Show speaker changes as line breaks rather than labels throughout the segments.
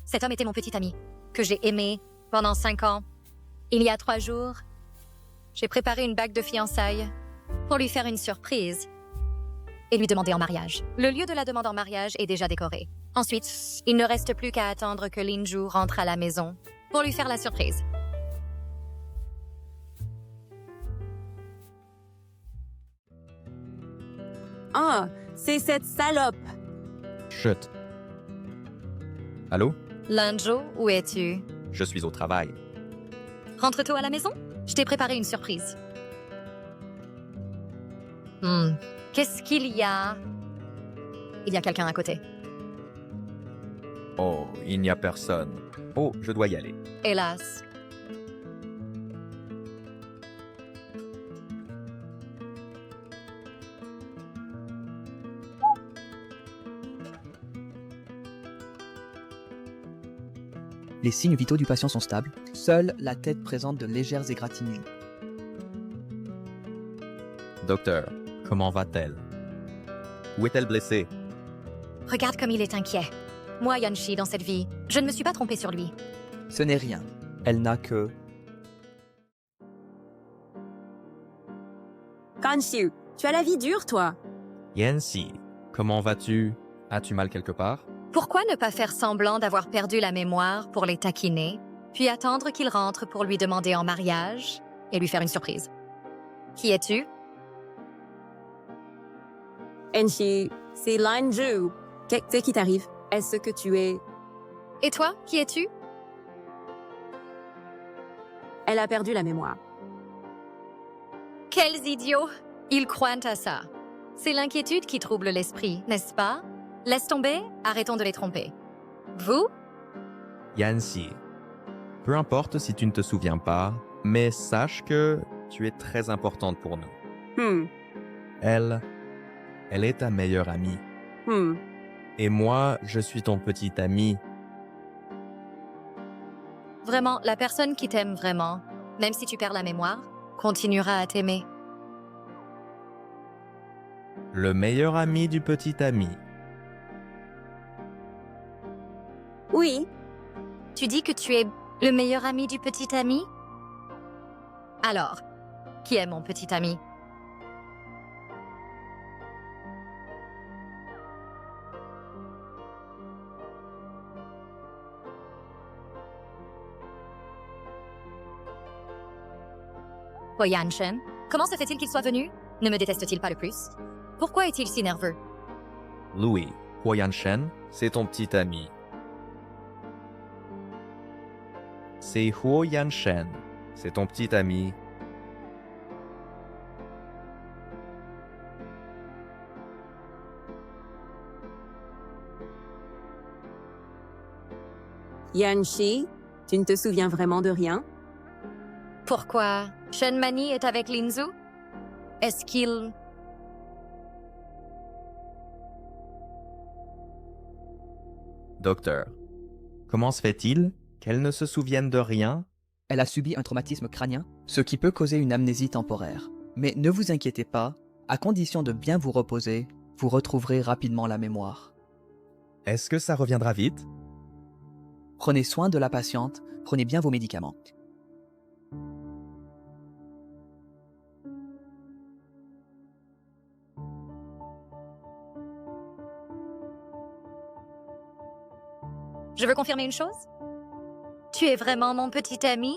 Cet homme était mon petit ami, que j'ai aimé pendant 5 ans. Il y a 3 jours, j'ai préparé une bague de fiançailles pour lui faire une surprise et lui demander en mariage. Le lieu de la demande en mariage est déjà décoré. Ensuite, il ne reste plus qu'à attendre que Linju rentre à la maison pour lui faire la surprise.
Ah, c'est cette salope.
Chut. Allô?
Linju, où es-tu?
Je suis au travail.
Rentre tôt à la maison? Je t'ai préparé une surprise. Qu'est-ce qu'il y a? Il y a quelqu'un à côté.
Oh, il n'y a personne. Oh, je dois y aller.
Hélas.
Les signes vitaux du patient sont stables. Seule la tête présente de légères égratignures.
Docteur, comment va-t-elle? Où est-elle blessée?
Regarde comme il est inquiet. Moi, Yanshi, dans cette vie, je ne me suis pas trompée sur lui.
Ce n'est rien. Elle n'a que...
Kanshu, tu as la vie dure, toi.
Yancy, comment vas-tu? As-tu mal quelque part?
Pourquoi ne pas faire semblant d'avoir perdu la mémoire pour les taquiner, puis attendre qu'il rentre pour lui demander en mariage et lui faire une surprise? Qui es-tu?
Enshi, c'est Linju. Qu'est-ce qui t'arrive? Est-ce que tu es...
Et toi, qui es-tu?
Elle a perdu la mémoire.
Quels idiots! Ils croient à ça. C'est l'inquiétude qui trouble l'esprit, n'est-ce pas? Laisse tomber, arrêtons de les tromper. Vous?
Yancy, peu importe si tu ne te souviens pas, mais sache que tu es très importante pour nous. Elle est ta meilleure amie. Et moi, je suis ton petit ami.
Vraiment, la personne qui t'aime vraiment, même si tu perds la mémoire, continuera à t'aimer.
Le meilleur ami du petit ami.
Oui,
Tu dis que tu es le meilleur ami du petit ami? Alors, qui est mon petit ami? Yanshen, comment se fait-il qu'il soit venu? Ne me déteste-t-il pas le plus? Pourquoi est-il si nerveux?
Louis, Huoyan Shen, c'est ton petit ami. C'est Huoyan Shen, c'est ton petit ami.
Yanshi, tu ne te souviens vraiment de rien?
Pourquoi Shenmani est avec Linzu? Est-ce qu'il...
Docteur, comment se fait-il qu'elle ne se souvienne de rien?
Elle a subi un traumatisme crânien, ce qui peut causer une amnésie temporaire. Mais ne vous inquiétez pas, à condition de bien vous reposer, vous retrouverez rapidement la mémoire.
Est-ce que ça reviendra vite?
Prenez soin de la patiente, prenez bien vos médicaments.
Je veux confirmer une chose? Tu es vraiment mon petit ami?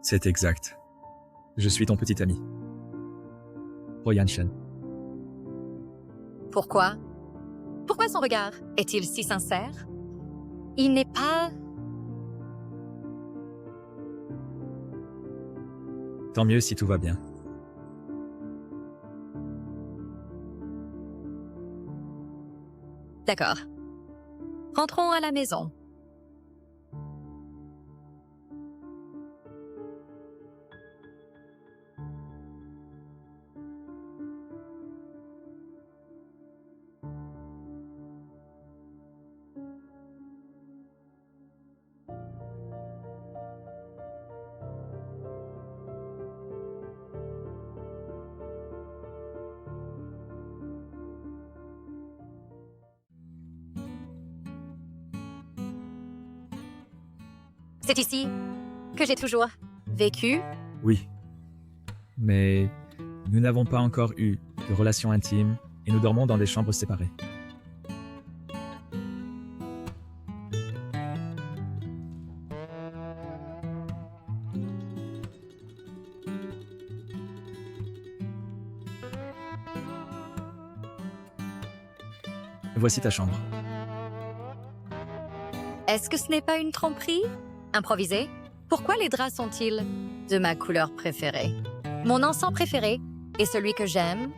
C'est exact. Je suis ton petit ami. Huoyan Shen.
Pourquoi? Pourquoi son regard? Est-il si sincère? Il n'est pas...
Tant mieux si tout va bien.
D'accord. Rentrons à la maison. C'est ici que j'ai toujours vécu.
Oui. Mais nous n'avons pas encore eu de relation intime et nous dormons dans des chambres séparées. Voici ta chambre.
Est-ce que ce n'est pas une tromperie? Improvisée? Pourquoi les draps sont-ils de ma couleur préférée? Mon encens préféré est celui que j'aime.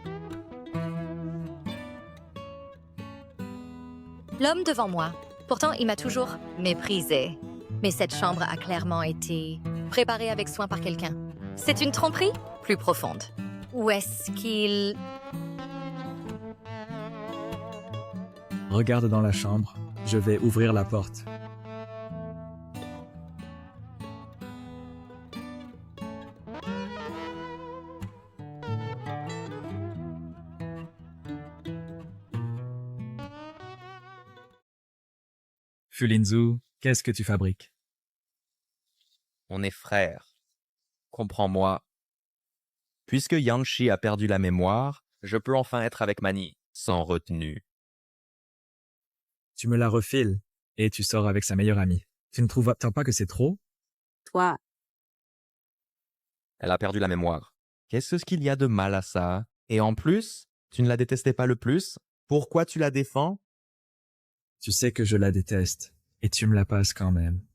L'homme devant moi. Pourtant, il m'a toujours méprisée. Mais cette chambre a clairement été préparée avec soin par quelqu'un. C'est une tromperie plus profonde. Où est-ce qu'il...
Regarde dans la chambre. Je vais ouvrir la porte. Fulinzu, qu'est-ce que tu fabriques?
On est frères. Comprends-moi. Puisque Yanshi a perdu la mémoire, je peux enfin être avec Mani, sans retenue.
Tu me la refiles et tu sors avec sa meilleure amie. Tu ne trouves pas que c'est trop?
Toi,
Elle a perdu la mémoire. Qu'est-ce qu'il y a de mal à ça? Et en plus, tu ne la détestais pas le plus? Pourquoi tu la défends?
Tu sais que je la déteste et tu me la passes quand même.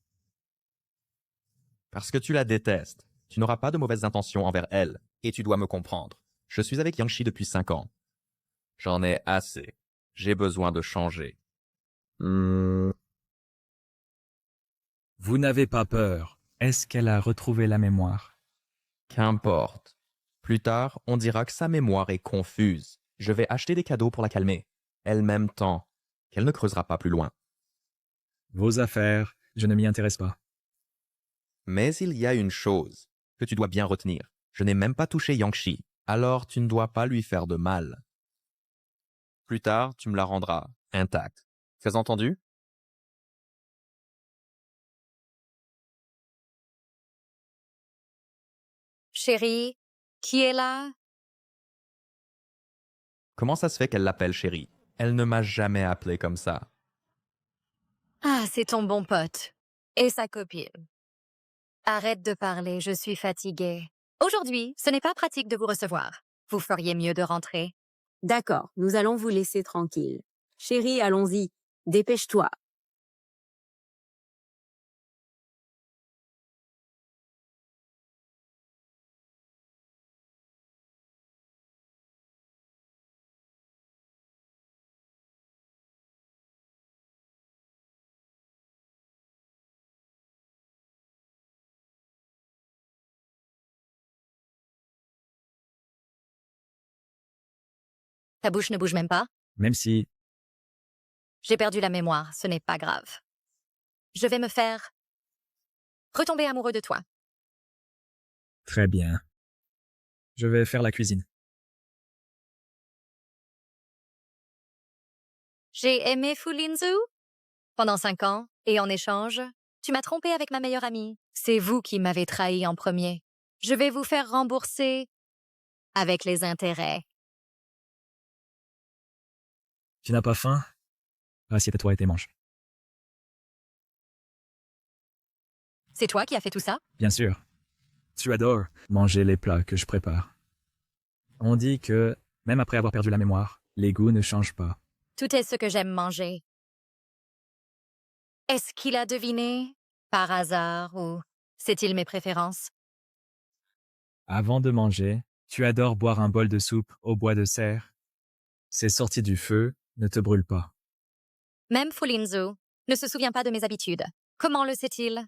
Parce que tu la détestes. Tu n'auras pas de mauvaises intentions envers elle, et tu dois me comprendre. Je suis avec Yanshi depuis 5 ans. J'en ai assez. J'ai besoin de changer.
Vous n'avez pas peur. Est-ce qu'elle a retrouvé la mémoire?
Qu'importe. Plus tard, on dira que sa mémoire est confuse. Je vais acheter des cadeaux pour la calmer. Elle m'aime tant qu'elle ne creusera pas plus loin.
Vos affaires, je ne m'y intéresse pas.
Mais il y a une chose que tu dois bien retenir. Je n'ai même pas touché Yanshi, alors tu ne dois pas lui faire de mal. Plus tard, tu me la rendras intacte. Tu as entendu?
Chérie, qui est là?
Comment ça se fait qu'elle l'appelle chérie? Elle ne m'a jamais appelé comme ça.
Ah, c'est ton bon pote. Et sa copine. Arrête de parler, je suis fatiguée. Aujourd'hui, ce n'est pas pratique de vous recevoir. Vous feriez mieux de rentrer.
d'accord, nous allons vous laisser tranquille. Chérie, allons-y. Dépêche-toi.
Ta bouche ne bouge même pas.
Même si
J'ai perdu la mémoire, ce n'est pas grave. Je vais me faire retomber amoureux de toi.
très bien. Je vais faire la cuisine.
J'ai aimé Fulinzu pendant 5 ans, et en échange, tu m'as trompé avec ma meilleure amie. C'est vous qui m'avez trahi en premier. Je vais vous faire rembourser avec les intérêts.
Tu n'as pas faim? Assieds-toi et mange.
C'est toi qui as fait tout ça?
Bien sûr. Tu adores manger les plats que je prépare. On dit que, même après avoir perdu la mémoire, les goûts ne changent pas.
Tout est ce que j'aime manger. Est-ce qu'il a deviné, par hasard, ou c'est-il mes préférences?
Avant de manger, tu adores boire un bol de soupe au bois de serre. C'est sorti du feu, ne te brûle pas.
Même Fulinzu ne se souvient pas de mes habitudes. Comment le sait-il?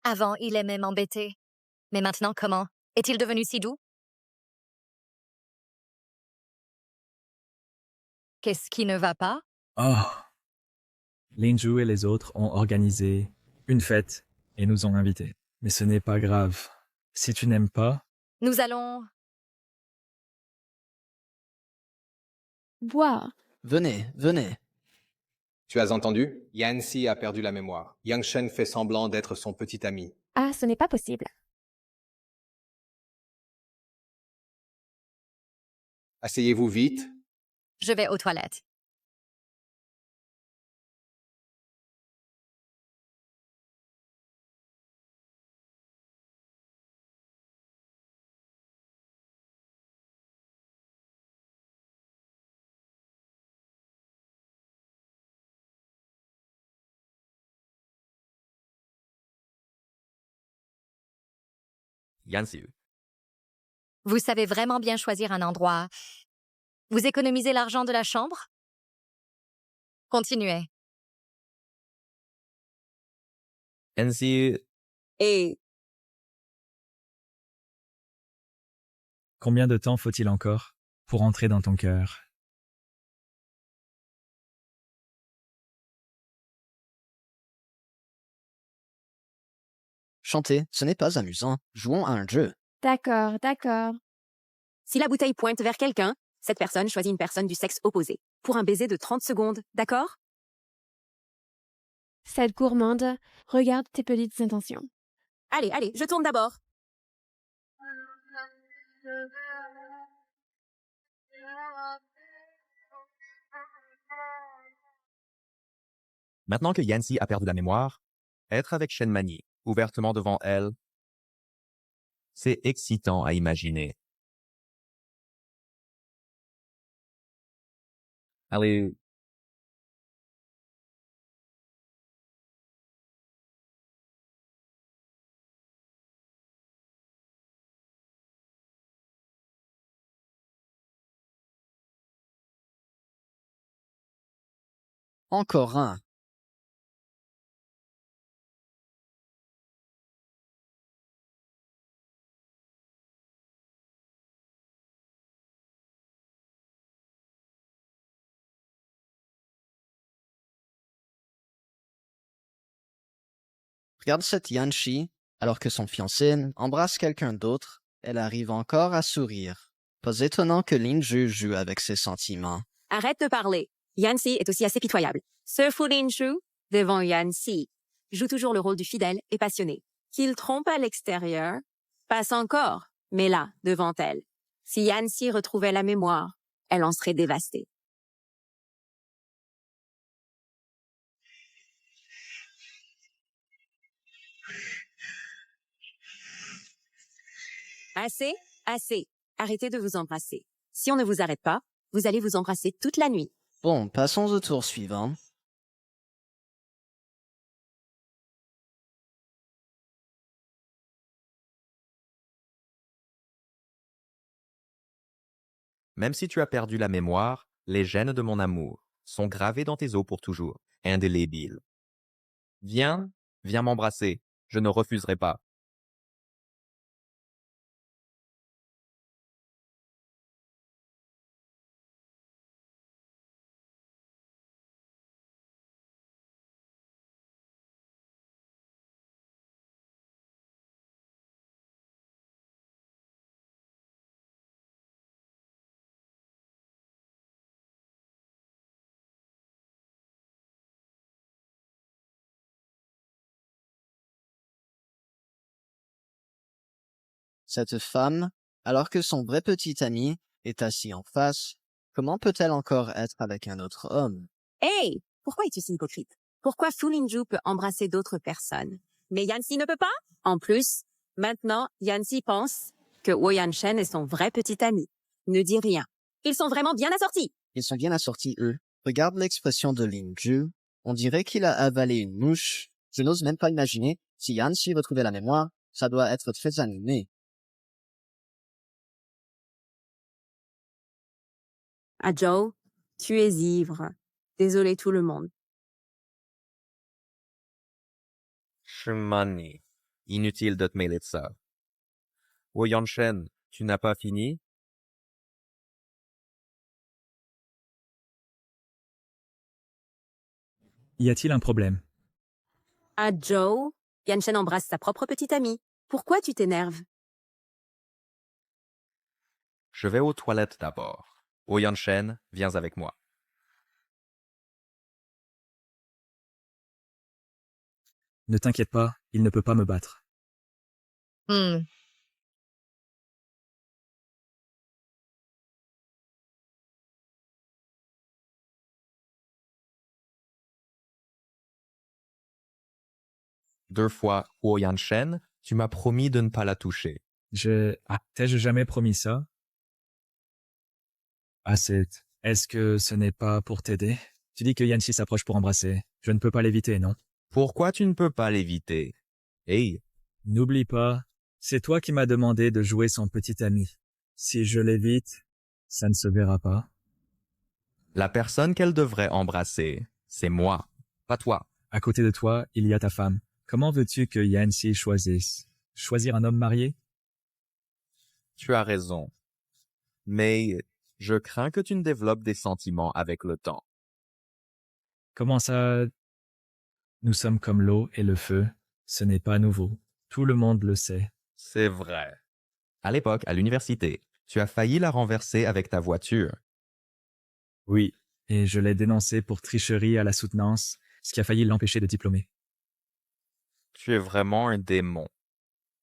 Avant, il aimait m'embêter. Mais maintenant, comment? Est-il devenu si doux? Qu'est-ce qui ne va pas?
Oh! Linju et les autres ont organisé une fête et nous ont invités. Mais ce n'est pas grave. Si tu n'aimes pas,
Nous allons...
Boire.
Venez, venez.
Tu as entendu? Yanxi a perdu la mémoire. Yang Shen fait semblant d'être son petit ami.
Ah, ce n'est pas possible.
Asseyez-vous vite.
Je vais aux toilettes.
Yanxi,
Vous savez vraiment bien choisir un endroit. Vous économisez l'argent de la chambre? Continuez.
Yanxi,
Et
Combien de temps faut-il encore pour entrer dans ton cœur?
Chanter, ce n'est pas amusant. Jouons à un jeu.
D'accord, d'accord.
si la bouteille pointe vers quelqu'un, cette personne choisit une personne du sexe opposé. Pour un baiser de 30 secondes, d'accord?
Cette gourmande, regarde tes petites intentions.
Allez, allez, je tourne d'abord.
maintenant que Yanxi a perdu la mémoire, être avec Shenmani, ouvertement devant elle, c'est excitant à imaginer. Allez,
Encore un. Regarde cette Yanxi, alors que son fiancé embrasse quelqu'un d'autre, elle arrive encore à sourire. Pas étonnant que Linju joue avec ses sentiments.
Arrête de parler. Yanxi est aussi assez pitoyable. Ce Fu Lingzhu, devant Yanxi, joue toujours le rôle du fidèle et passionné. Qu'il trompe à l'extérieur, passe encore, mais là, devant elle. Si Yanxi retrouvait la mémoire, elle en serait dévastée. Assez, assez. Arrêtez de vous embrasser. Si on ne vous arrête pas, vous allez vous embrasser toute la nuit.
Bon, passons au tour suivant.
même si tu as perdu la mémoire, les gènes de mon amour sont gravés dans tes os pour toujours, indélébiles. Viens, viens m'embrasser, je ne refuserai pas.
Cette femme, alors que son vrai petit ami est assis en face, comment peut-elle encore être avec un autre homme?
Hey! Pourquoi es-tu si hypocrite? Pourquoi Fu Lingzhu peut embrasser d'autres personnes, mais Yanxi ne peut pas? En plus, maintenant, Yanxi pense que Wo Shen est son vrai petit ami. Ne dis rien. Ils sont vraiment bien assortis.
Ils sont bien assortis, eux. Regarde l'expression de Linju. On dirait qu'il a avalé une mouche. Je n'ose même pas imaginer si Yanxi retrouvait la mémoire. Ça doit être très animé.
Ah Joe, tu es ivre. Désolé tout le monde.
Shenmani, inutile de te mêler de ça. Shen, tu n'as pas fini?
Y a-t-il un problème?
Ah Joe, Shen embrasse sa propre petite amie. Pourquoi tu t'énerves?
Je vais aux toilettes d'abord. Shen, viens avec moi.
Ne t'inquiète pas, il ne peut pas me battre.
Hmm.
Deux fois, Huo Yanshen, tu m'as promis de ne pas la toucher.
T'ai-je jamais promis ça? Est-ce que ce n'est pas pour t'aider? Tu dis que Yanxi s'approche pour embrasser. Je ne peux pas l'éviter, non?
Pourquoi tu ne peux pas l'éviter? Hey,
N'oublie pas, c'est toi qui m'as demandé de jouer son petit ami. Si je l'évite, ça ne se verra pas.
la personne qu'elle devrait embrasser, c'est moi, pas toi.
À côté de toi, il y a ta femme. Comment veux-tu que Yanxi choisisse? Choisir un homme marié?
Tu as raison. Mais je crains que tu ne développes des sentiments avec le temps.
Comment ça? Nous sommes comme l'eau et le feu. Ce n'est pas nouveau. Tout le monde le sait.
C'est vrai. À l'époque, à l'université, tu as failli la renverser avec ta voiture.
Oui, et je l'ai dénoncé pour tricherie à la soutenance, ce qui a failli l'empêcher de diplômer.
Tu es vraiment un démon.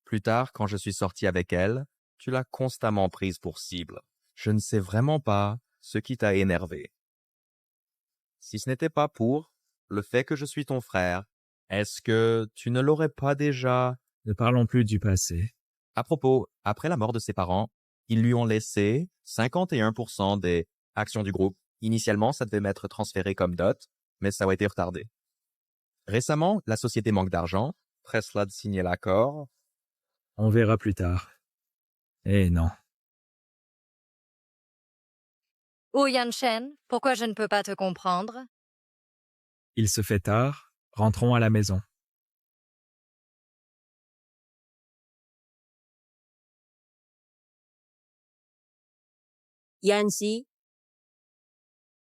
Plus tard, quand je suis sorti avec elle, tu l'as constamment prise pour cible. Je ne sais vraiment pas ce qui t'a énervé. Si ce n'était pas pour le fait que je suis ton frère, est-ce que tu ne l'aurais pas déjà...
Ne parlons plus du passé.
À propos, après la mort de ses parents, ils lui ont laissé 51% des actions du groupe. Initialement, ça devait m'être transféré comme dot, mais ça a été retardé. Récemment, la société manque d'argent, presse-la de signer l'accord.
On verra plus tard. Eh non.
Oh Yanshen, pourquoi je ne peux pas te comprendre?
Il se fait tard, rentrons à la maison.
Yanxi,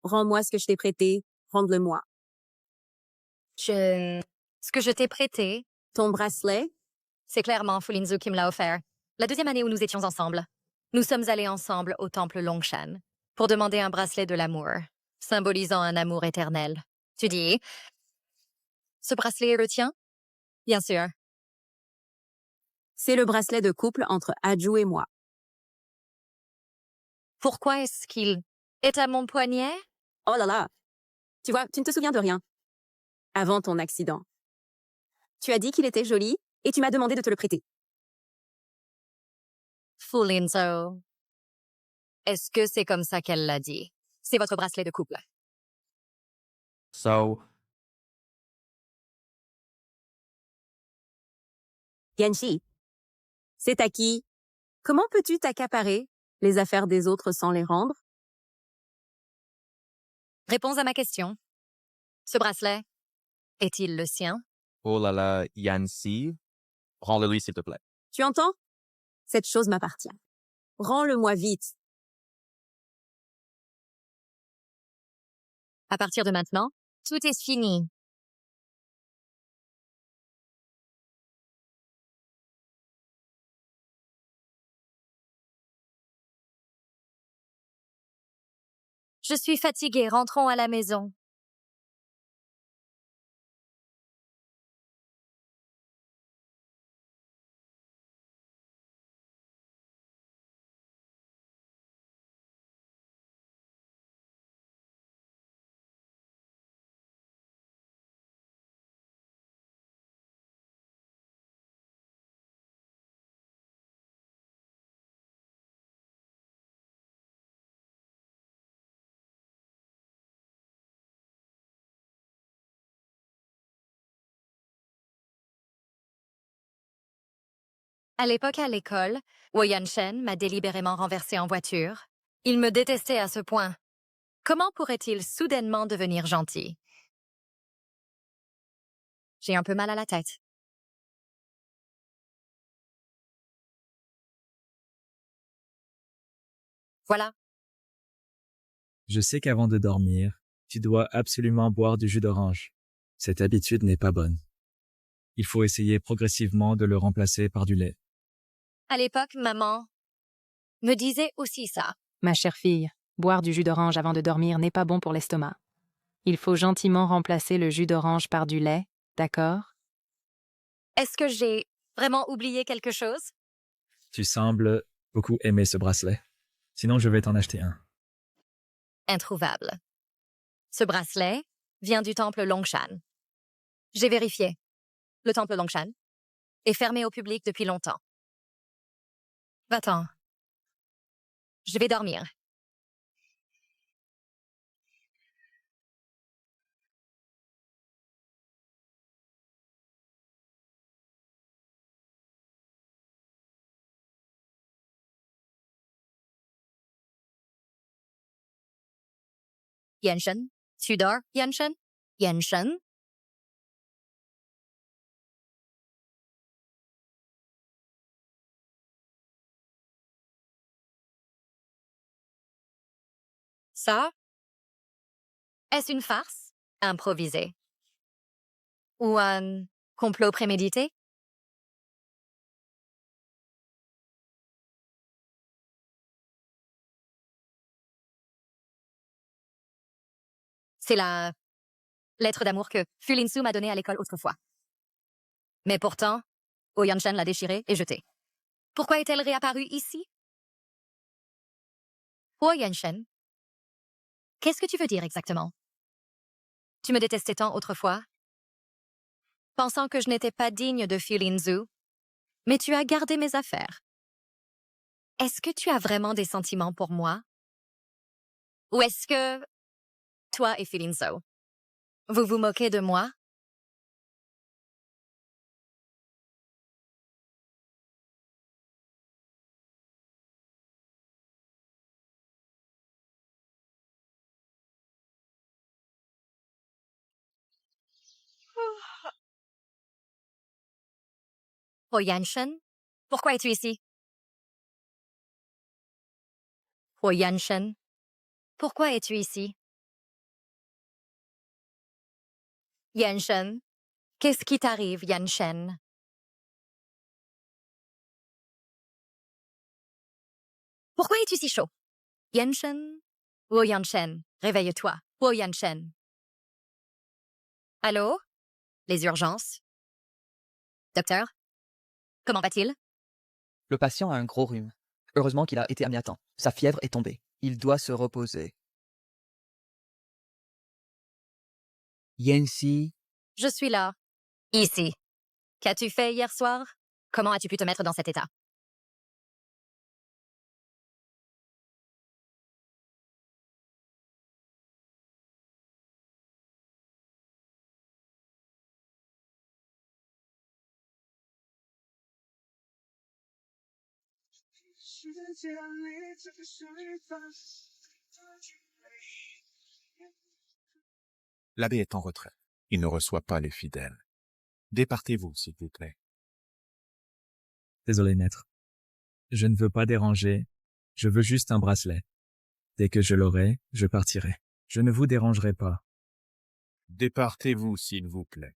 rends-moi ce que je t'ai prêté, rends-le-moi.
Ce que je t'ai prêté,
Ton bracelet?
c'est clairement Fulinzu qui me l'a offert. La deuxième année où nous étions ensemble. Nous sommes allés ensemble au temple Longshan pour demander un bracelet de l'amour, symbolisant un amour éternel. Tu dis, ce bracelet est le tien? Bien sûr.
C'est le bracelet de couple entre Aju et moi.
Pourquoi est-ce qu'il est à mon poignet?
Oh là là! Tu vois, tu ne te souviens de rien. Avant ton accident. Tu as dit qu'il était joli et tu m'as demandé de te le prêter.
Fulinzo. Est-ce que c'est comme ça qu'elle l'a dit? C'est votre bracelet de couple.
So,
Yanxi, c'est à qui? Comment peux-tu t'accaparer les affaires des autres sans les rendre?
Réponds à ma question. Ce bracelet, est-il le sien?
oh là là, Yanxi, rends-le-lui s'il te plaît.
Tu entends? Cette chose m'appartient. Rends-le-moi vite.
À partir de maintenant, tout est fini. Je suis fatiguée, rentrons à la maison. À l'époque à l'école, Wei Yanshen m'a délibérément renversé en voiture. Il me détestait à ce point. Comment pourrait-il soudainement devenir gentil? J'ai un peu mal à la tête. Voilà.
Je sais qu'avant de dormir, tu dois absolument boire du jus d'orange. Cette habitude n'est pas bonne. Il faut essayer progressivement de le remplacer par du lait.
À l'époque, maman me disait aussi ça.
Ma chère fille, boire du jus d'orange avant de dormir n'est pas bon pour l'estomac. Il faut gentiment remplacer le jus d'orange par du lait, d'accord?
Est-ce que j'ai vraiment oublié quelque chose?
Tu sembles beaucoup aimer ce bracelet. Sinon, je vais t'en acheter un.
Introuvable. Ce bracelet vient du temple Longshan. J'ai vérifié. Le temple Longshan est fermé au public depuis longtemps. Va-t'en. Je vais dormir. Yanshen, tu dors, Yanshen? Yanshen? Ça? Est-ce une farce improvisée? Ou un complot prémédité? C'est la lettre d'amour que Fulinsu m'a donnée à l'école autrefois. Mais pourtant, Oyanshan l'a déchirée et jetée. Pourquoi est-elle réapparue ici? Oyanshan, qu'est-ce que tu veux dire exactement? Tu me détestais tant autrefois, pensant que je n'étais pas digne de Fulinsu, mais tu as gardé mes affaires. Est-ce que tu as vraiment des sentiments pour moi? Ou est-ce que toi et Fulinsu, vous vous moquez de moi? Oyanshan, pourquoi es-tu ici? Oyanshan, pourquoi es-tu ici? Yanshan, qu'est-ce qui t'arrive, Yanshan? Pourquoi es-tu si chaud? Yanshan? Oyanshan, réveille-toi. Oyanshan. Allô? Les urgences? Docteur? Comment va-t-il?
Le patient a un gros rhume. Heureusement qu'il a été amené à temps. Sa fièvre est tombée. Il doit se reposer. Yancy,
Je suis là. Ici. Qu'as-tu fait hier soir? Comment as-tu pu te mettre dans cet état?
L'abbé est en retrait. Il ne reçoit pas les fidèles. Départez-vous, s'il vous plaît.
Désolé, maître. Je ne veux pas déranger. Je veux juste un bracelet. Dès que je l'aurai, je partirai. Je ne vous dérangerai pas.
Départez-vous, s'il vous plaît.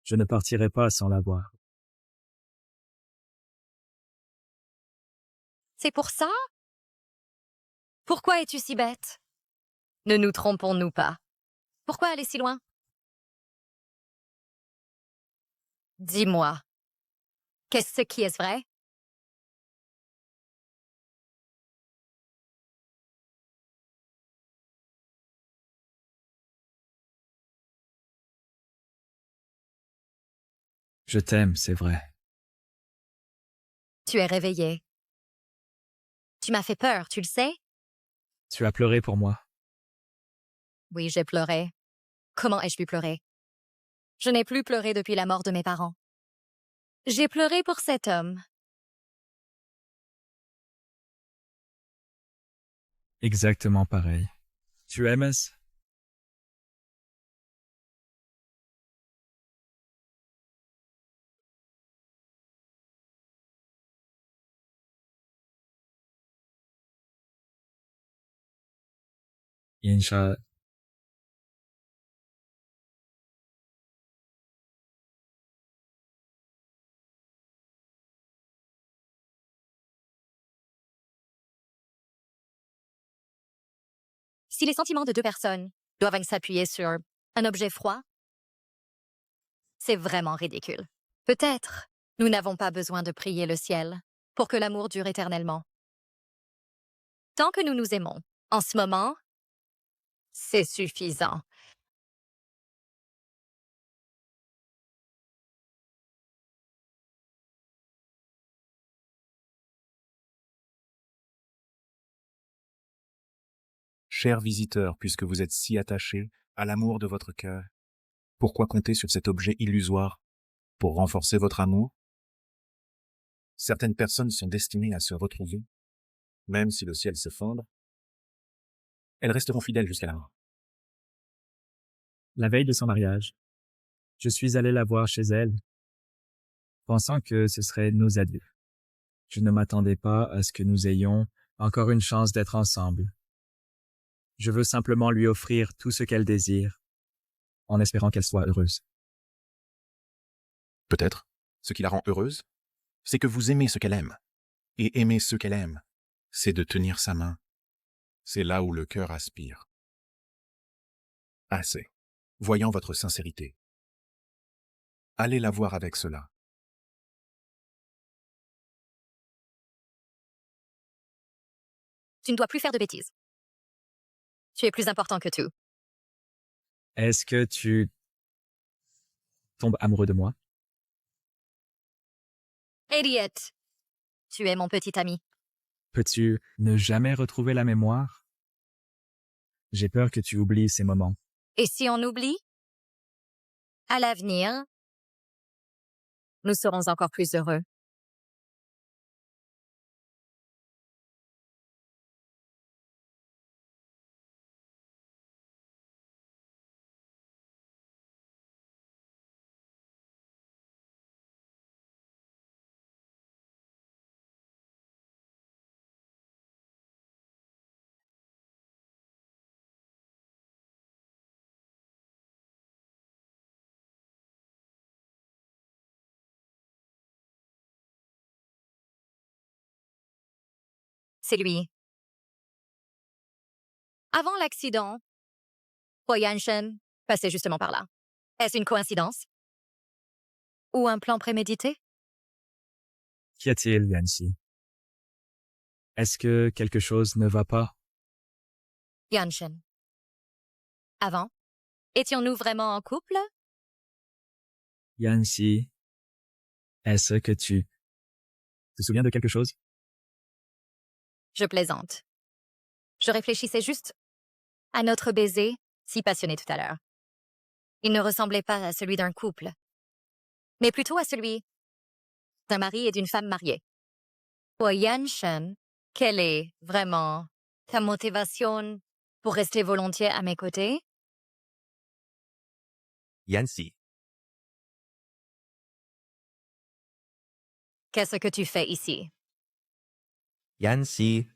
Je ne partirai pas sans l'avoir.
C'est pour ça? Pourquoi es-tu si bête? Ne nous trompons-nous pas. Pourquoi aller si loin? Dis-moi, qu'est-ce qui est vrai?
Je t'aime, c'est vrai.
Tu es réveillé. Tu m'as fait peur, tu le sais?
Tu as pleuré pour moi.
Oui, j'ai pleuré. Comment ai-je pu pleurer? Je n'ai plus pleuré depuis la mort de mes parents. J'ai pleuré pour cet homme.
Exactement pareil. Tu aimes? Insha,
Si les sentiments de deux personnes doivent s'appuyer sur un objet froid, c'est vraiment ridicule. Peut-être nous n'avons pas besoin de prier le ciel pour que l'amour dure éternellement. Tant que nous nous aimons, en ce moment, c'est suffisant.
Chers visiteurs, puisque vous êtes si attachés à l'amour de votre cœur, pourquoi compter sur cet objet illusoire pour renforcer votre amour? Certaines personnes sont destinées à se retrouver, même si le ciel s'effondre. Elles resteront fidèles jusqu'à la mort.
La veille de son mariage, je suis allé la voir chez elle, pensant que ce serait nos adieux. Je ne m'attendais pas à ce que nous ayons encore une chance d'être ensemble. Je veux simplement lui offrir tout ce qu'elle désire, en espérant qu'elle soit heureuse.
Peut-être, ce qui la rend heureuse, c'est que vous aimez ce qu'elle aime. Et aimer ce qu'elle aime, c'est de tenir sa main. C'est là où le cœur aspire. Assez. Voyant votre sincérité. Allez la voir avec cela.
Tu ne dois plus faire de bêtises. Tu es plus important que tout.
Est-ce que tu tombes amoureux de moi?
Elliot, tu es mon petit ami.
Peux-tu ne jamais retrouver la mémoire? J'ai peur que tu oublies ces moments.
Et si on oublie? À l'avenir, nous serons encore plus heureux. C'est lui. Avant l'accident, Huo Yanshen passait justement par là. Est-ce une coïncidence? Ou un plan prémédité?
Qu'y a-t-il, Yancy? Est-ce que quelque chose ne va pas?
Yanshen. Avant, étions-nous vraiment en couple?
Yancy, est-ce que tu te souviens de quelque chose?
Je plaisante. Je réfléchissais juste à notre baiser si passionné tout à l'heure. Il ne ressemblait pas à celui d'un couple, mais plutôt à celui d'un mari et d'une femme mariée. Pour Yanshen, quelle est vraiment ta motivation pour rester volontiers à mes côtés?
Yancy,
Qu'est-ce que tu fais ici?
Yancy,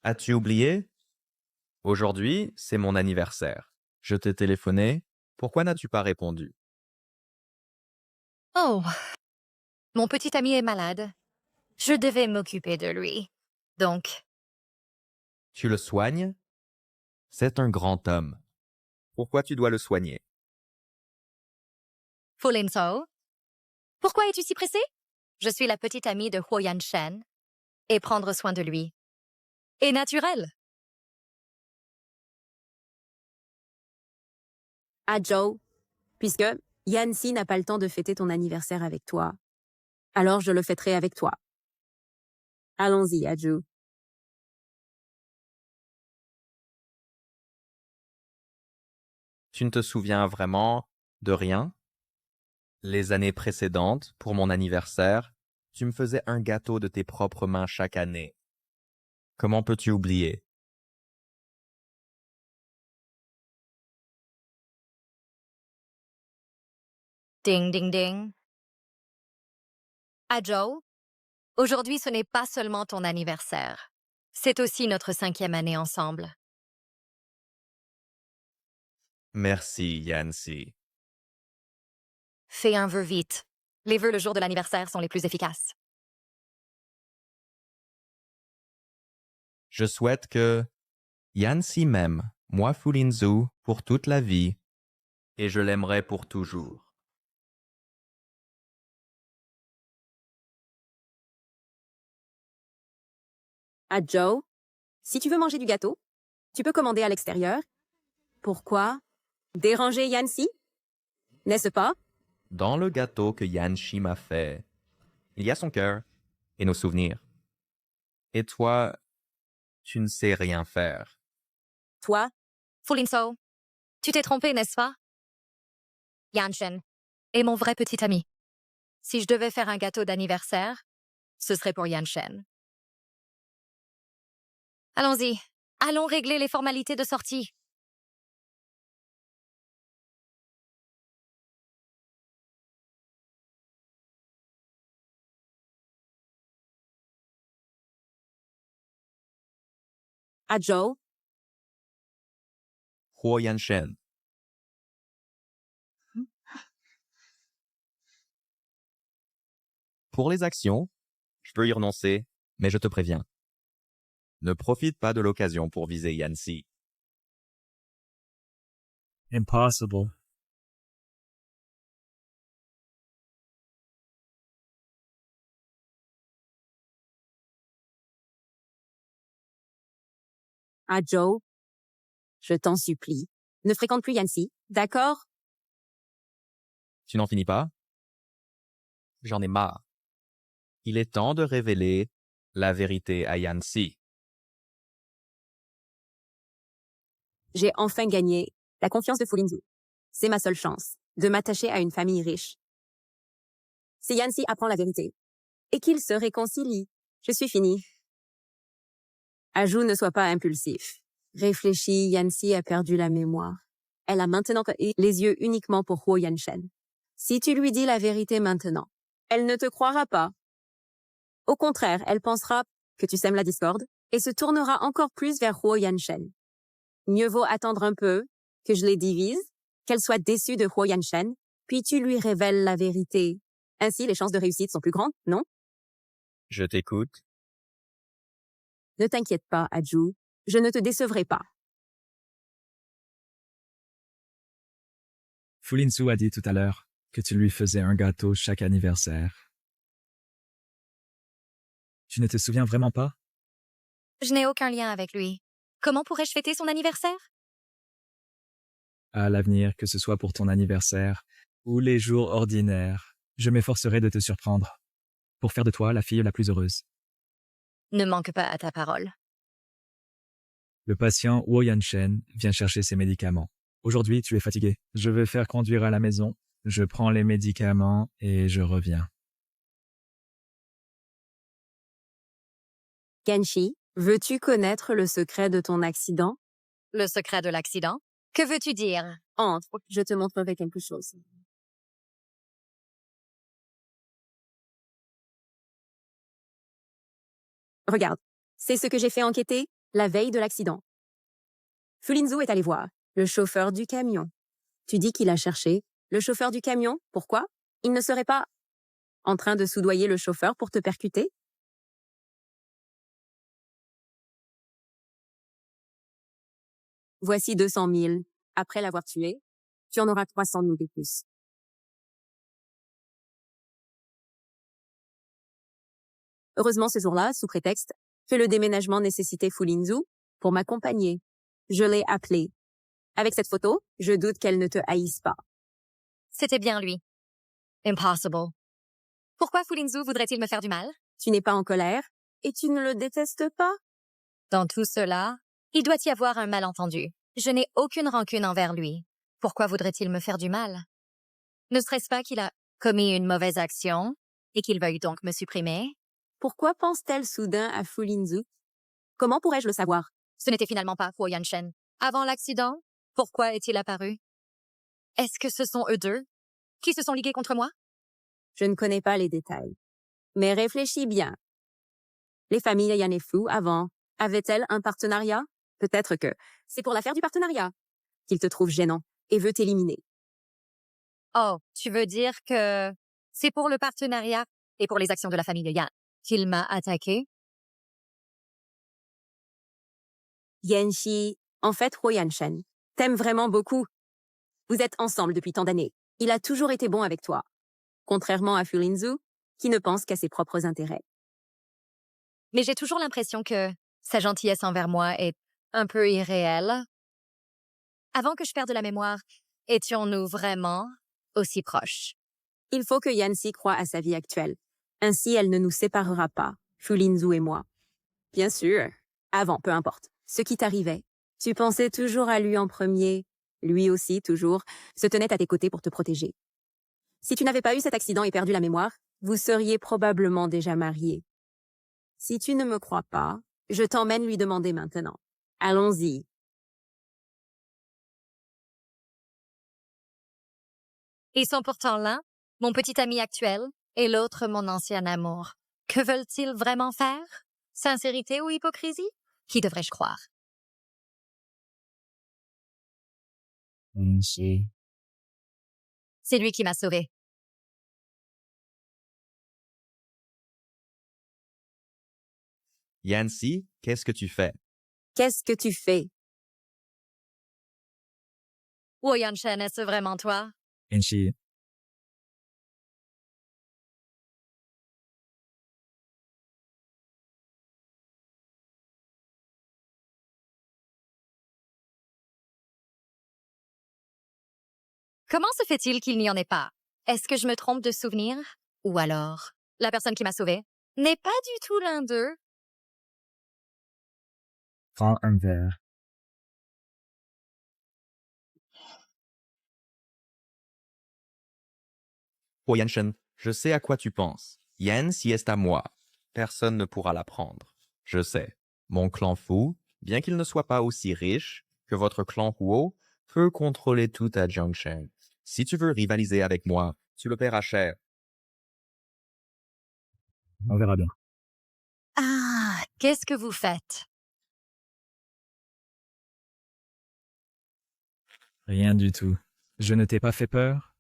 as-tu oublié? Aujourd'hui, c'est mon anniversaire. Je t'ai téléphoné. Pourquoi n'as-tu pas répondu?
Oh, mon petit ami est malade. Je devais m'occuper de lui. Donc,
Tu le soignes? C'est un grand homme. Pourquoi tu dois le soigner?
Fulinso, pourquoi es-tu si pressé? Je suis la petite amie de Huo Yanshen et prendre soin de lui est naturel.
À Joe, puisque Yancy n'a pas le temps de fêter ton anniversaire avec toi, alors je le fêterai avec toi. Allons-y, Adju.
Tu ne te souviens vraiment de rien? Les années précédentes, pour mon anniversaire, tu me faisais un gâteau de tes propres mains chaque année. Comment peux-tu oublier?
Ding, ding, ding. À Joe, aujourd'hui ce n'est pas seulement ton anniversaire. C'est aussi notre 5e année ensemble.
Merci, Yancy.
Fais un vœu vite. Les vœux le jour de l'anniversaire sont les plus efficaces.
Je souhaite que Yancy m'aime, moi Fulinzu, pour toute la vie, et je l'aimerai pour toujours.
À Joe, si tu veux manger du gâteau, tu peux commander à l'extérieur. Pourquoi déranger Yancy? N'est-ce pas?
Dans le gâteau que Yancy m'a fait, il y a son cœur et nos souvenirs. Et toi, tu ne sais rien faire.
Toi,
Fulinso, tu t'es trompé, n'est-ce pas? Yanshen est mon vrai petit ami. Si je devais faire un gâteau d'anniversaire, ce serait pour Yanshen. Allons-y, allons régler les formalités de sortie.
à Joe,
Huo Yanshen. Pour les actions, je peux y renoncer, mais je te préviens. Ne profite pas de l'occasion pour viser Yancy.
Impossible.
à Joe, je t'en supplie, ne fréquente plus Yancy, d'accord?
Tu n'en finis pas? J'en ai marre. Il est temps de révéler la vérité à Yancy.
J'ai enfin gagné la confiance de Fulinzu. C'est ma seule chance de m'attacher à une famille riche. Si Yancy apprend la vérité et qu'il se réconcilie, je suis finie. Ajou, ne sois pas impulsif. Réfléchis, Yancy a perdu la mémoire. Elle a maintenant les yeux uniquement pour Huo Yanshen. Si tu lui dis la vérité maintenant, elle ne te croira pas. Au contraire, elle pensera que tu sèmes la discorde et se tournera encore plus vers Huo Yanshen. Mieux vaut attendre un peu, que je les divise, qu'elle soit déçue de Huo Yanshen, puis tu lui révèles la vérité. Ainsi, les chances de réussite sont plus grandes, non?
Je t'écoute.
Ne t'inquiète pas, Ajou, je ne te décevrai pas.
Fulinsu a dit tout à l'heure que tu lui faisais un gâteau chaque anniversaire. Tu ne te souviens vraiment pas?
Je n'ai aucun lien avec lui. Comment pourrais-je fêter son anniversaire?
À l'avenir, que ce soit pour ton anniversaire ou les jours ordinaires, je m'efforcerai de te surprendre pour faire de toi la fille la plus heureuse.
Ne manque pas à ta parole.
Le patient Huo Yanshen vient chercher ses médicaments. Aujourd'hui, tu es fatigué. Je vais faire conduire à la maison. Je prends les médicaments et je reviens.
Genshi, veux-tu connaître le secret de ton accident?
Le secret de l'accident? Que veux-tu dire?
Entre, je te montrerai quelque chose. Regarde, c'est ce que j'ai fait enquêter la veille de l'accident. Fulinzu est allé voir le chauffeur du camion. Tu dis qu'il a cherché le chauffeur du camion. Pourquoi? Il ne serait pas en train de soudoyer le chauffeur pour te percuter? Voici 200 000. Après l'avoir tué, tu en auras 300 000 de plus. Heureusement, ce jour-là, sous prétexte que le déménagement nécessitait Fulinzu pour m'accompagner, je l'ai appelé. Avec cette photo, je doute qu'elle ne te haïsse pas.
C'était bien lui. Impossible. Pourquoi Fulinzu voudrait-il me faire du mal?
Tu n'es pas en colère et tu ne le détestes pas?
Dans tout cela, il doit y avoir un malentendu. Je n'ai aucune rancune envers lui. Pourquoi voudrait-il me faire du mal? Ne serait-ce pas qu'il a commis une mauvaise action et qu'il veuille donc me supprimer?
Pourquoi pense-t-elle soudain à Fulinzu? Comment pourrais-je le savoir?
Ce n'était finalement pas Huo Yanshen. Avant l'accident, pourquoi est-il apparu? Est-ce que ce sont eux deux qui se sont ligués contre moi?
Je ne connais pas les détails. Mais réfléchis bien. Les familles Yanefu, avant, avaient-elles un partenariat? Peut-être que c'est pour l'affaire du partenariat qu'il te trouve gênant et veut t'éliminer.
Oh, tu veux dire que c'est pour le partenariat et pour les actions de la famille Yan qu'il m'a attaqué?
Yanxi, en fait, Huo Yanshen, t'aime vraiment beaucoup. Vous êtes ensemble depuis tant d'années. Il a toujours été bon avec toi. Contrairement à Fu Lingzhu, qui ne pense qu'à ses propres intérêts.
Mais j'ai toujours l'impression que sa gentillesse envers moi est un peu irréelle. Avant que je perde la mémoire, étions-nous vraiment aussi proches?
Il faut que Yanxi croie à sa vie actuelle. Ainsi, elle ne nous séparera pas, Fu Lingzhu et moi. Bien sûr. Avant, peu importe. Ce qui t'arrivait. Tu pensais toujours à lui en premier. Lui aussi, toujours, se tenait à tes côtés pour te protéger. Si tu n'avais pas eu cet accident et perdu la mémoire, vous seriez probablement déjà mariés. Si tu ne me crois pas, je t'emmène lui demander maintenant. Allons-y.
Ils sont pourtant l'un, mon petit ami actuel, et l'autre mon ancien amour. Que veulent-ils vraiment faire? Sincérité ou hypocrisie? Qui devrais-je croire?
Yanxi,
C'est lui qui m'a sauvée.
Yanxi, qu'est-ce que tu fais?
Qu'est-ce que tu fais?
Huo Yanshen, est-ce vraiment toi?
Yanxi,
Comment se fait-il qu'il n'y en ait pas? Est-ce que je me trompe de souvenir? Ou alors, la personne qui m'a sauvée n'est pas du tout l'un d'eux?
prends un verre.
Oh Yanshen, je sais à quoi tu penses. Yanxi est à moi. Personne ne pourra la prendre. Je sais. Mon clan Fu, bien qu'il ne soit pas aussi riche que votre clan Huo, peut contrôler tout à Jiangsheng. Si tu veux rivaliser avec moi, tu le paieras cher.
On verra bien.
Ah, qu'est-ce que vous faites?
Rien du tout. Je ne t'ai pas fait peur?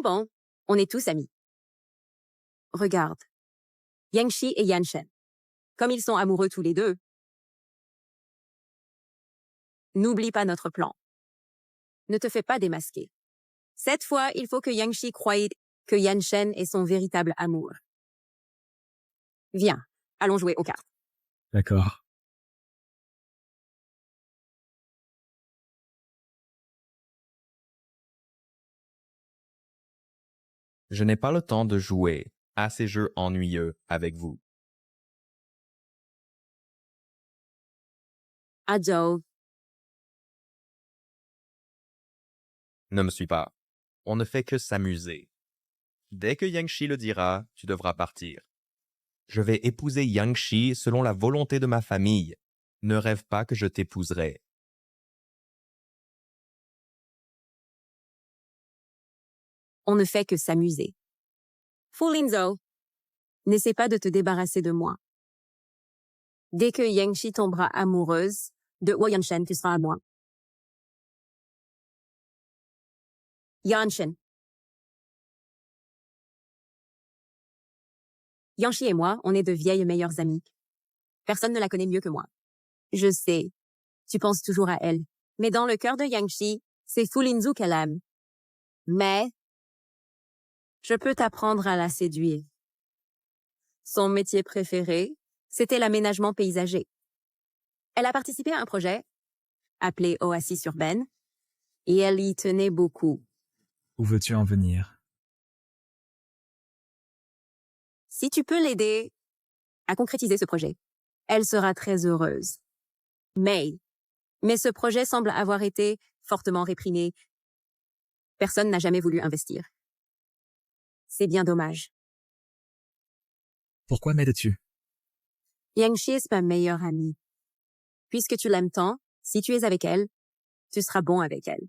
Bon, on est tous amis. Regarde. Yanxi et Yanshen. Comme ils sont amoureux tous les deux. N'oublie pas notre plan. Ne te fais pas démasquer. Cette fois, il faut que Yanxi croie que Yanshen est son véritable amour. Viens, allons jouer aux cartes.
D'accord.
Je n'ai pas le temps de jouer à ces jeux ennuyeux avec vous.
Adjo.
Ne me suis pas. On ne fait que s'amuser. Dès que Yanxi le dira, tu devras partir. Je vais épouser Yanxi selon la volonté de ma famille. Ne rêve pas que je t'épouserai.
On ne fait que s'amuser. Fu Lingzhu, n'essaie pas de te débarrasser de moi. Dès que Yanxi tombera amoureuse de Huo Yanshen, tu seras à moi. Yanshen. Yanxi et moi, on est de vieilles meilleures amies. Personne ne la connaît mieux que moi. Je sais, tu penses toujours à elle. Mais dans le cœur de Yanxi, c'est Fu Lingzhu qu'elle aime. Mais, je peux t'apprendre à la séduire. Son métier préféré, c'était l'aménagement paysager. Elle a participé à un projet appelé Oasis urbaine et elle y tenait beaucoup.
Où veux-tu en venir?
Si tu peux l'aider à concrétiser ce projet, elle sera très heureuse. Mais ce projet semble avoir été fortement réprimé. Personne n'a jamais voulu investir. C'est bien dommage.
Pourquoi m'aides-tu?
Yanxi est ma meilleure amie. Puisque tu l'aimes tant, si tu es avec elle, tu seras bon avec elle.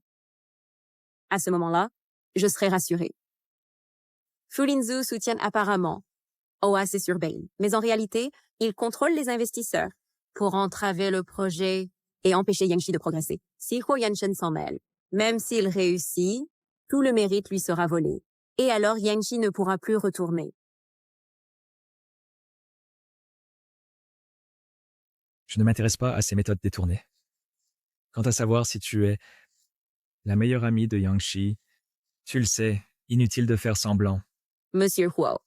À ce moment-là, je serai rassurée. Fu Lingzhu soutient apparemment Oasis Urbaine, mais en réalité, il contrôle les investisseurs pour entraver le projet et empêcher Yanxi de progresser. Si Huo Yanshen s'en mêle, même s'il réussit, tout le mérite lui sera volé. et alors Yanxi ne pourra plus retourner.
Je ne m'intéresse pas à ces méthodes détournées. Quant à savoir si tu es la meilleure amie de Yangshi, tu le sais, inutile de faire semblant.
Monsieur Huo,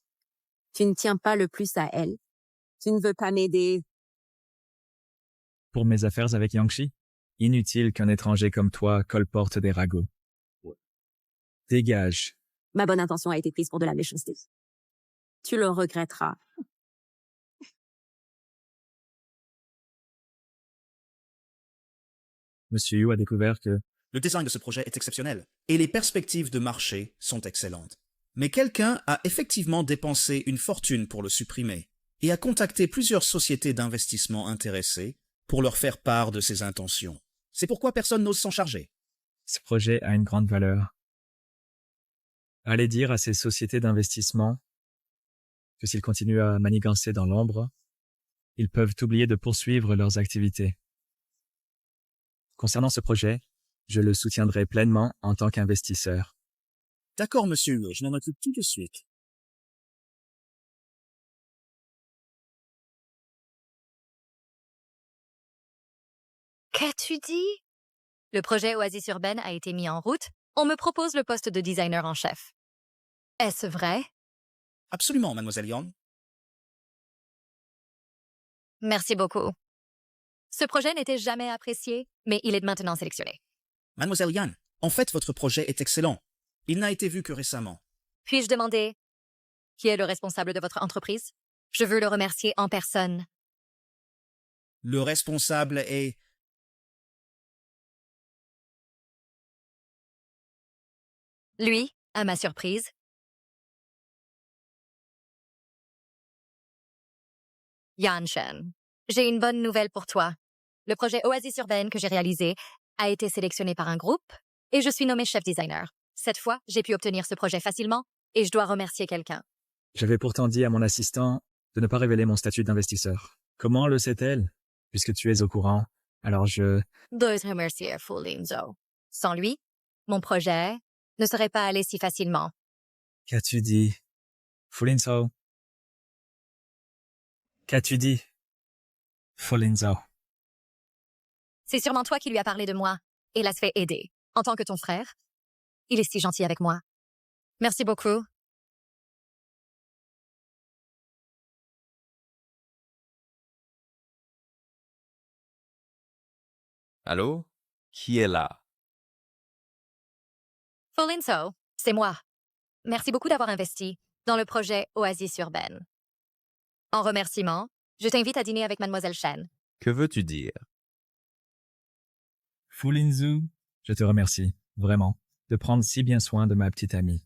tu ne tiens pas le plus à elle. Tu ne veux pas m'aider.
Pour mes affaires avec Yangshi, inutile qu'un étranger comme toi colporte des ragots. Dégage.
Ma bonne intention a été prise pour de la méchanceté. Tu le regretteras.
Monsieur Yu a découvert que
Le design de ce projet est exceptionnel et les perspectives de marché sont excellentes. Mais quelqu'un a effectivement dépensé une fortune pour le supprimer et a contacté plusieurs sociétés d'investissement intéressées pour leur faire part de ses intentions. C'est pourquoi personne n'ose s'en charger.
ce projet a une grande valeur. Allez dire à ces sociétés d'investissement que s'ils continuent à manigancer dans l'ombre, ils peuvent oublier de poursuivre leurs activités. Concernant ce projet, je le soutiendrai pleinement en tant qu'investisseur.
D'accord, monsieur Huo, je m'en occupe tout de suite.
Qu'as-tu dit? Le projet Oasis Urbaine a été mis en route. On me propose le poste de designer en chef. Est-ce vrai?
Absolument, mademoiselle Yang.
Merci beaucoup. Ce projet n'était jamais apprécié, mais il est maintenant sélectionné.
Mademoiselle Yan, en fait, votre projet est excellent. Il n'a été vu que récemment.
Puis-je demander qui est le responsable de votre entreprise? Je veux le remercier en personne.
Le responsable est...
Lui, à ma surprise. Yan Shen, j'ai une bonne nouvelle pour toi. Le projet Oasis Urbaine que j'ai réalisé a été sélectionné par un groupe et je suis nommé chef designer. Cette fois, j'ai pu obtenir ce projet facilement et je dois remercier quelqu'un.
J'avais pourtant dit à mon assistant de ne pas révéler mon statut d'investisseur. Comment le sait-elle? Puisque tu es au courant, alors je...
Dois remercier Fu Linzhou. Sans lui, mon projet ne serait pas allé si facilement.
Qu'as-tu dit? Fu Linzhou. Qu'as-tu dit? Fu Linzhou.
C'est sûrement toi qui lui as parlé de moi et l'a fait aider. En tant que ton frère, il est si gentil avec moi. Merci beaucoup.
Allô? Qui est là?
Fu Linzhou, c'est moi. Merci beaucoup d'avoir investi dans le projet Oasis Urbaine. En remerciement, je t'invite à dîner avec Mademoiselle Shen.
Que veux-tu dire?
Fu Linzhou, je te remercie, vraiment, de prendre si bien soin de ma petite amie.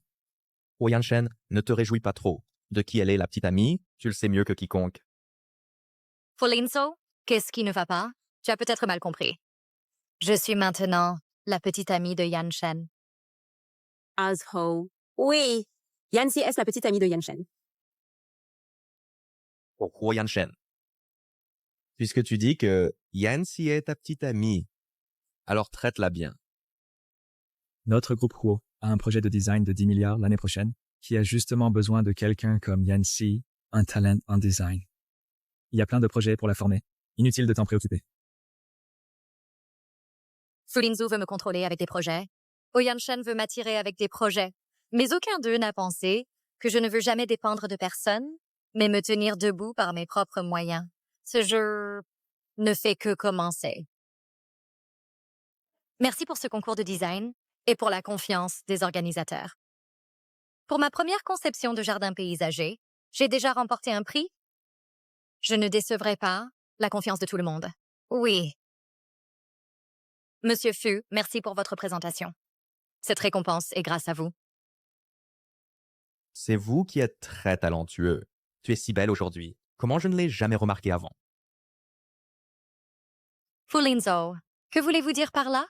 Oh Yanshen, ne te réjouis pas trop. De qui elle est la petite amie, tu le sais mieux que quiconque.
Fu Linzhou, qu'est-ce qui ne va pas? Tu as peut-être mal compris. Je suis maintenant la petite amie de Yan Shen.
Azho. Oui, Yanxi est la petite amie de Yanshen.
Oh Yanshen. Puisque tu dis que Yanxi est ta petite amie, alors traite-la bien.
Notre groupe Huo a un projet de design de 10 milliards l'année prochaine qui a justement besoin de quelqu'un comme Yanxi, un talent en design. Il y a plein de projets pour la former. Inutile de t'en préoccuper.
Fu Linzhou veut me contrôler avec des projets. Oh Yanshen veut m'attirer avec des projets. Mais aucun d'eux n'a pensé que je ne veux jamais dépendre de personne, mais me tenir debout par mes propres moyens. Ce jeu ne fait que commencer. Merci pour ce concours de design et pour la confiance des organisateurs. Pour ma première conception de jardin paysager, j'ai déjà remporté un prix. Je ne décevrai pas la confiance de tout le monde. Oui. Monsieur Fu, merci pour votre présentation. Cette récompense est grâce à vous.
C'est vous qui êtes très talentueux. Tu es si belle aujourd'hui. Comment je ne l'ai jamais remarqué avant?
Fu Linzhou, que voulez-vous dire par là?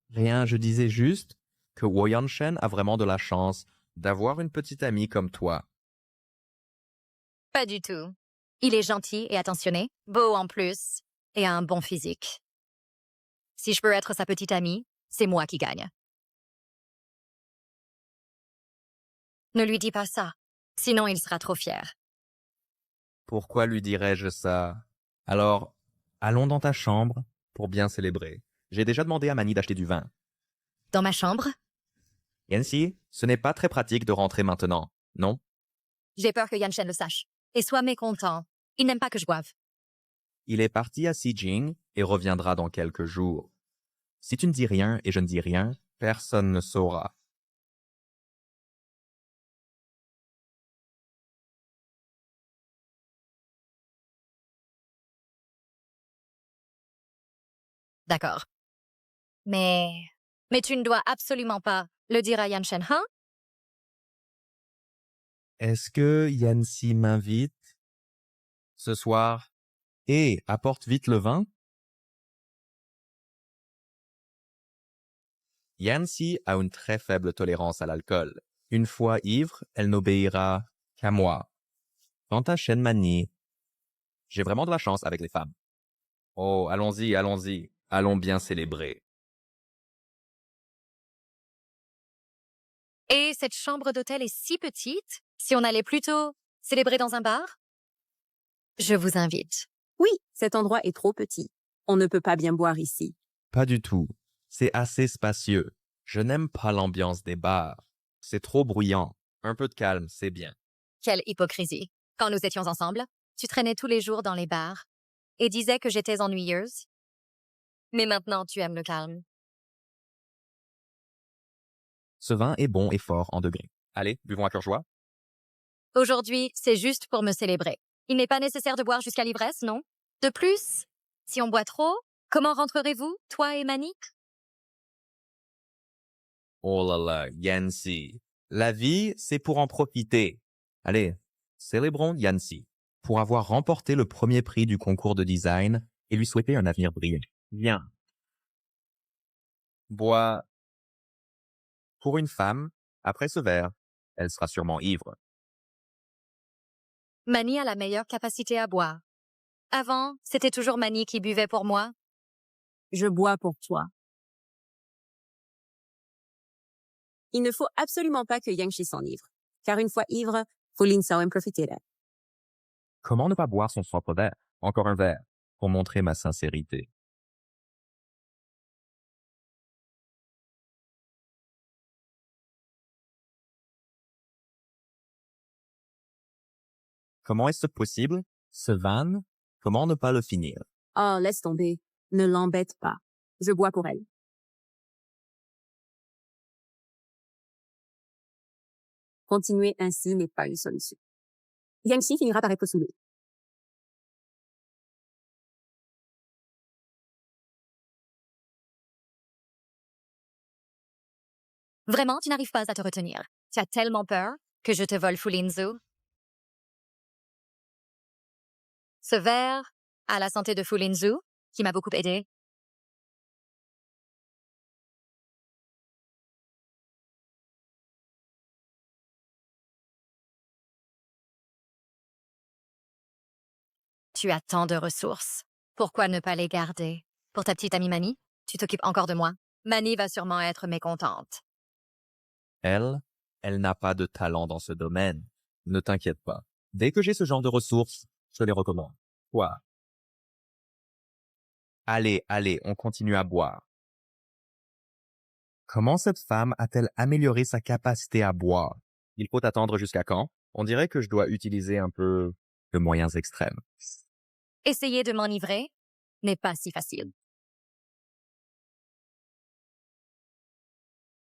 Rien, je disais juste que Wo Yanshen a vraiment de la chance d'avoir une petite amie comme toi.
Pas du tout. Il est gentil et attentionné, beau en plus, et a un bon physique. Si je peux être sa petite amie, c'est moi qui gagne. Ne lui dis pas ça, sinon il sera trop fier.
Pourquoi lui dirais-je ça? Alors, allons dans ta chambre pour bien célébrer. J'ai déjà demandé à Mani d'acheter du vin.
Dans ma chambre?
Yancy, ce n'est pas très pratique de rentrer maintenant, non?
J'ai peur que Yanshen le sache et soit mécontent. Il n'aime pas que je boive.
Il est parti à Xijing et reviendra dans quelques jours. Si tu ne dis rien et je ne dis rien, personne ne saura.
D'accord. Mais tu ne dois absolument pas le dire à Yanshen, hein?
Est-ce que Yancy m'invite ce soir? Et apporte vite le vin. Yancy a une très faible tolérance à l'alcool. Une fois ivre, elle n'obéira qu'à moi. Quant à Shen Mani, j'ai vraiment de la chance avec les femmes. Oh, allons-y, allons-y. Allons bien célébrer.
Et cette chambre d'hôtel est si petite, si on allait plutôt célébrer dans un bar? Je vous invite.
Oui, cet endroit est trop petit. On ne peut pas bien boire ici.
Pas du tout. C'est assez spacieux. Je n'aime pas l'ambiance des bars. C'est trop bruyant. Un peu de calme, c'est bien.
Quelle hypocrisie. Quand nous étions ensemble, tu traînais tous les jours dans les bars et disais que j'étais ennuyeuse. Mais maintenant, tu aimes le calme.
Ce vin est bon et fort en degrés. Allez, buvons à cœur joie.
Aujourd'hui, c'est juste pour me célébrer. Il n'est pas nécessaire de boire jusqu'à l'ivresse, non? De plus, si on boit trop, comment rentrerez-vous, toi et Manik?
Oh là là, Yancy. La vie, c'est pour en profiter. Allez, célébrons Yancy pour avoir remporté le premier prix du concours de design et lui souhaiter un avenir brillant. Viens. Bois. Pour une femme, après ce verre, elle sera sûrement ivre.
Mani a la meilleure capacité à boire. Avant, c'était toujours Mani qui buvait pour moi.
Je bois pour toi. Il ne faut absolument pas que Yangshi s'enivre, car une fois ivre, Fulin Sao en profiterait.
Comment ne pas boire son propre verre? Encore un verre, pour montrer ma sincérité. Comment est-ce possible? Ce van? Comment ne pas le finir?
Oh, laisse tomber. Ne l'embête pas. Je bois pour elle. Continuer ainsi n'est pas une solution. Yangshi finira par être saoulé.
Vraiment, tu n'arrives pas à te retenir. Tu as tellement peur que je te vole Fulinzu. Ce verre, à la santé de Fulinzu, qui m'a beaucoup aidé. Tu as tant de ressources. Pourquoi ne pas les garder? Pour ta petite amie Mani, tu t'occupes encore de moi. Mani va sûrement être mécontente.
Elle n'a pas de talent dans ce domaine. Ne t'inquiète pas. Dès que j'ai ce genre de ressources, je te les recommande. Quoi? Allez, allez, on continue à boire. Comment cette femme a-t-elle amélioré sa capacité à boire? Il faut attendre jusqu'à quand? On dirait que je dois utiliser un peu de moyens extrêmes.
Essayer de m'enivrer n'est pas si facile.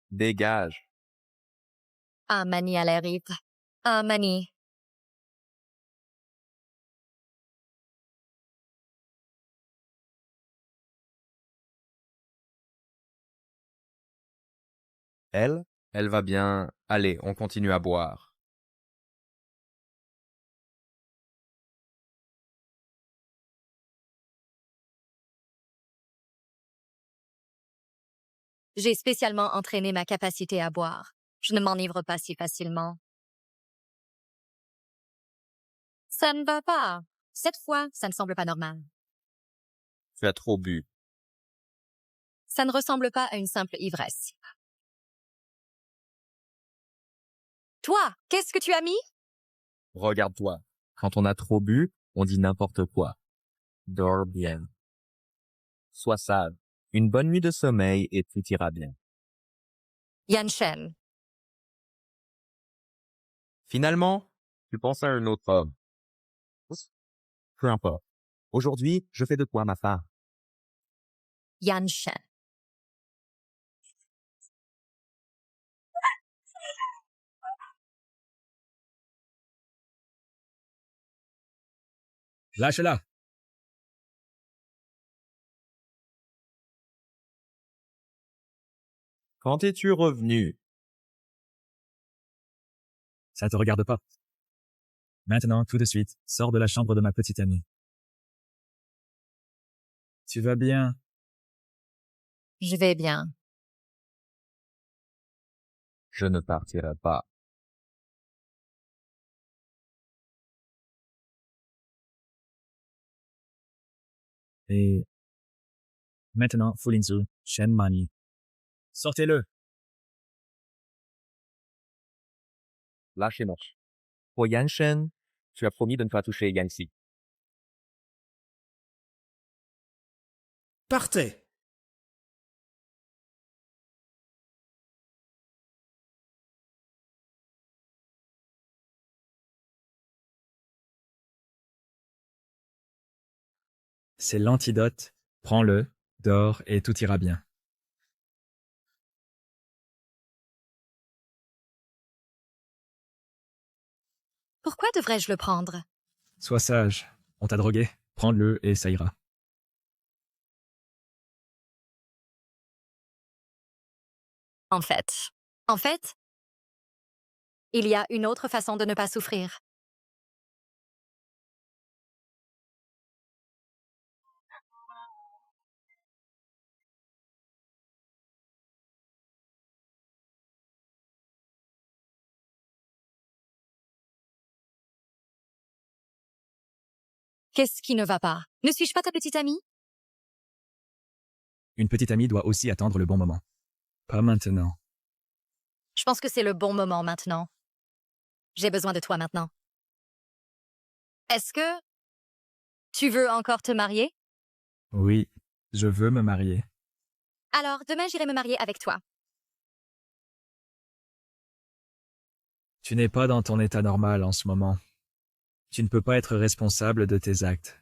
Dégage.
Ah, Mani a l'air ivre. Ah, Mani.
Elle va bien. Allez, on continue à boire.
J'ai spécialement entraîné ma capacité à boire. Je ne m'enivre pas si facilement. Ça ne va pas. Cette fois, ça ne semble pas normal.
Tu as trop bu.
Ça ne ressemble pas à une simple ivresse. Toi, qu'est-ce que tu as mis?
Regarde-toi. Quand on a trop bu, on dit n'importe quoi. Dors bien. Sois sage. Une bonne nuit de sommeil et tout ira bien.
Yan Shen.
Finalement, tu penses à un autre homme. Peu importe. Aujourd'hui, je fais de toi ma femme.
Yan Shen.
Lâche-la.
Quand es-tu revenu?
Ça te regarde pas. Maintenant, tout de suite, sors de la chambre de ma petite amie. Tu vas bien?
Je vais bien.
Je ne partirai pas.
Et maintenant, Fulinzu, Shen Mani. Sortez-le.
Lâchez-moi. Pour Yan Shen, tu as promis de ne pas toucher Yanxi.
Partez.
C'est l'antidote. Prends-le, dors et tout ira bien.
Pourquoi devrais-je le prendre?
Sois sage. On t'a drogué. Prends-le et ça ira.
En fait, il y a une autre façon de ne pas souffrir. Qu'est-ce qui ne va pas? Ne suis-je pas ta petite amie?
Une petite amie doit aussi attendre le bon moment. Pas maintenant.
Je pense que c'est le bon moment maintenant. J'ai besoin de toi maintenant. Est-ce que tu veux encore te marier?
Oui, je veux me marier.
Alors, demain, j'irai me marier avec toi.
Tu n'es pas dans ton état normal en ce moment. Tu ne peux pas être responsable de tes actes.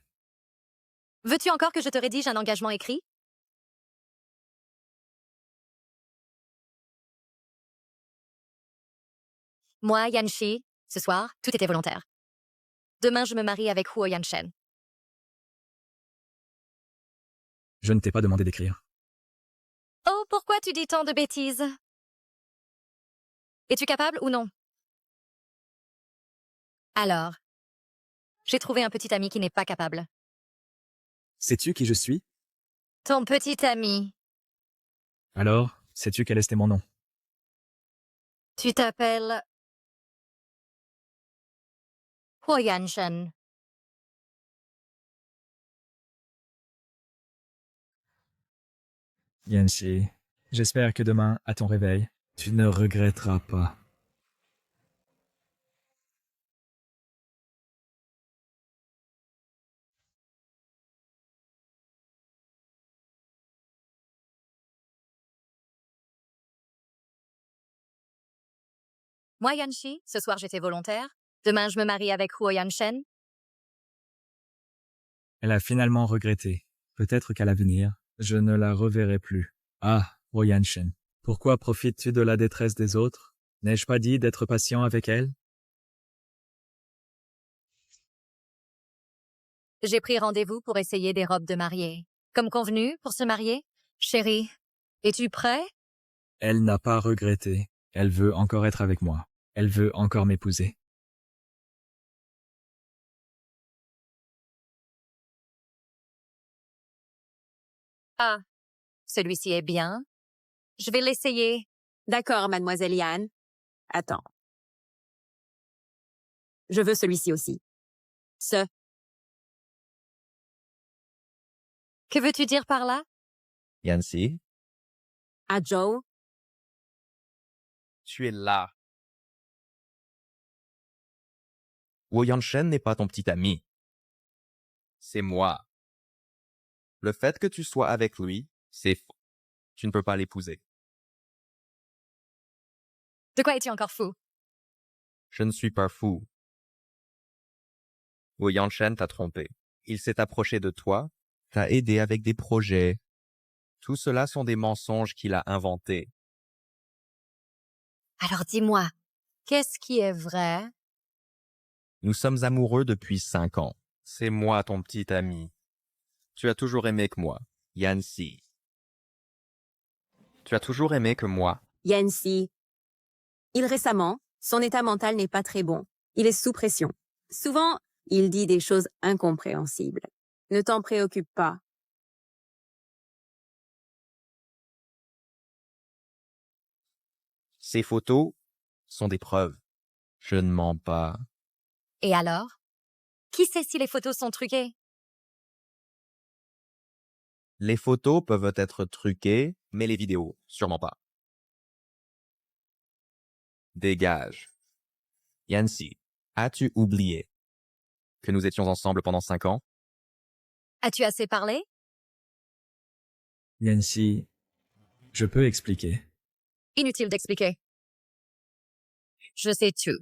Veux-tu encore que je te rédige un engagement écrit? Moi, Yanxi, ce soir, tout était volontaire. Demain, je me marie avec Huo Yanshen.
Je ne t'ai pas demandé d'écrire.
Oh, pourquoi tu dis tant de bêtises? Es-tu capable ou non? Alors, j'ai trouvé un petit ami qui n'est pas capable.
Sais-tu qui je suis?
Ton petit ami.
Alors, sais-tu quel était mon nom?
Tu t'appelles Huo Yanshen.
Yanxi, j'espère que demain, à ton réveil, tu ne regretteras pas.
Moi, Yanxi, ce soir, j'étais volontaire. Demain, je me marie avec Huo Yanshen.
Elle a finalement regretté. Peut-être qu'à l'avenir, je ne la reverrai plus. Ah, Royanshen, pourquoi profites-tu de la détresse des autres? N'ai-je pas dit d'être patient avec elle?
J'ai pris rendez-vous pour essayer des robes de mariée. Comme convenu, pour se marier? Chérie, es-tu prêt?
Elle n'a pas regretté. Elle veut encore être avec moi. Elle veut encore m'épouser.
Ah, celui-ci est bien. Je vais l'essayer.
D'accord, mademoiselle Yan. Attends. Je veux celui-ci aussi. Ce.
Que veux-tu dire par là?
Yanxi,
À Joe.
tu es là. Woo Yanshen n'est pas ton petit ami. C'est moi. Le fait que tu sois avec lui, c'est faux. Tu ne peux pas l'épouser.
De quoi es-tu encore fou?
Je ne suis pas fou. Woo Yanshen t'a trompé. Il s'est approché de toi, t'a aidé avec des projets. Tout cela sont des mensonges qu'il a inventés.
Alors dis-moi, qu'est-ce qui est vrai?
Nous sommes amoureux depuis 5 ans. C'est moi ton petit ami. Tu as toujours aimé que moi, Yancy. Tu as toujours aimé que moi.
Yancy. Récemment, son état mental n'est pas très bon. Il est sous pression. Souvent, il dit des choses incompréhensibles. Ne t'en préoccupe pas.
Ces photos sont des preuves. Je ne mens pas.
Et alors? Qui sait si les photos sont truquées?
Les photos peuvent être truquées, mais les vidéos, sûrement pas. Dégage. Yancy, as-tu oublié que nous étions ensemble pendant 5 ans?
As-tu assez parlé?
Yancy, je peux expliquer.
Inutile d'expliquer. Je sais tout.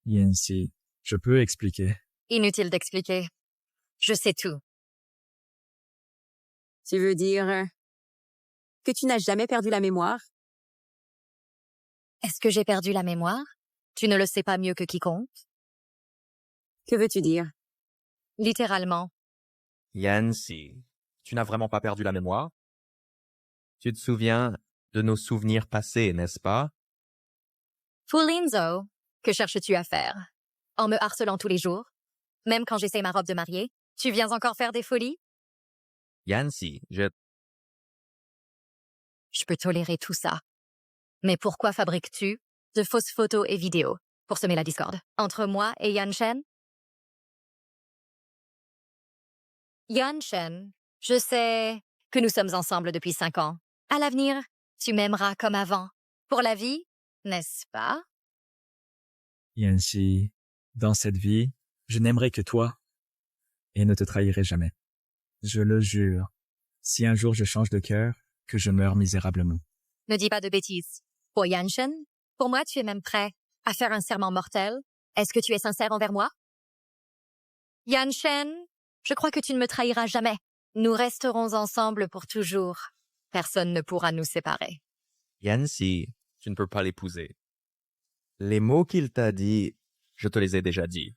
Yancy, je peux expliquer.
Inutile d'expliquer. Je sais tout.
Tu veux dire que tu n'as jamais perdu la mémoire?
Est-ce que j'ai perdu la mémoire? Tu ne le sais pas mieux que quiconque.
Que veux-tu dire?
Littéralement.
Yancy, tu n'as vraiment pas perdu la mémoire? Tu te souviens de nos souvenirs passés, n'est-ce pas?
Fulinzo, que cherches-tu à faire? En me harcelant tous les jours? Même quand j'essaie ma robe de mariée? Tu viens encore faire des folies?
Yancy,
Je peux tolérer tout ça. Mais pourquoi fabriques-tu de fausses photos et vidéos pour semer la discorde entre moi et Yanshen? Yanshen, je sais que nous sommes ensemble depuis 5 ans. À l'avenir, tu m'aimeras comme avant. Pour la vie, n'est-ce pas?
Yancy, dans cette vie, je n'aimerai que toi et ne te trahirai jamais. Je le jure. Si un jour je change de cœur, que je meurs misérablement.
Ne dis pas de bêtises. Pour Yanshen, pour moi, tu es même prêt à faire un serment mortel. Est-ce que tu es sincère envers moi? Yanshen, je crois que tu ne me trahiras jamais. Nous resterons ensemble pour toujours. Personne ne pourra nous séparer.
Yancy, tu ne peux pas l'épouser. Les mots qu'il t'a dit, je te les ai déjà dit.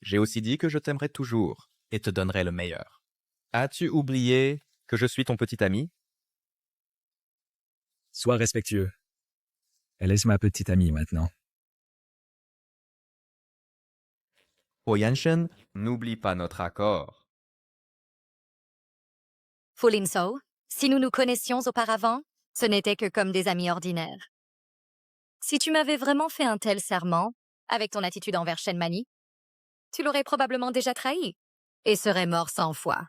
J'ai aussi dit que je t'aimerais toujours et te donnerais le meilleur. As-tu oublié que je suis ton petit ami?
Sois respectueux. Elle est ma petite amie maintenant.
Oh Yanshen, n'oublie pas notre accord.
Fulinso, si nous nous connaissions auparavant, ce n'était que comme des amis ordinaires. Si tu m'avais vraiment fait un tel serment, avec ton attitude envers Shenmani, tu l'aurais probablement déjà trahi et serais mort 100 fois.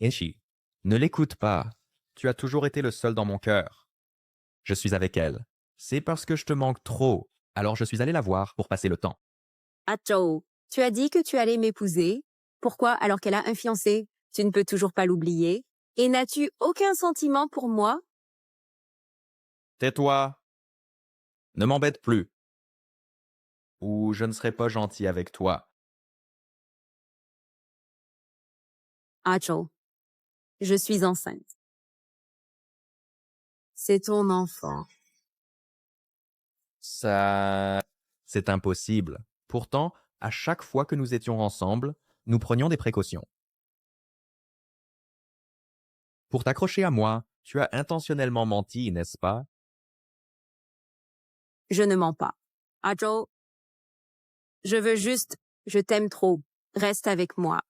Yancy, ne l'écoute pas. Tu as toujours été le seul dans mon cœur. Je suis avec elle. C'est parce que je te manque trop. Alors je suis allé la voir pour passer le temps.
Acho, tu as dit que tu allais m'épouser. Pourquoi, alors qu'elle a un fiancé, tu ne peux toujours pas l'oublier? Et n'as-tu aucun sentiment pour moi?
Tais-toi. Ne m'embête plus. Ou je ne serai pas gentil avec toi.
Acho, je suis enceinte. C'est ton enfant.
Ça... C'est impossible. Pourtant, à chaque fois que nous étions ensemble, nous prenions des précautions. Pour t'accrocher à moi, tu as intentionnellement menti, n'est-ce pas?
Je ne mens pas. Acho, je t'aime trop. Reste avec moi.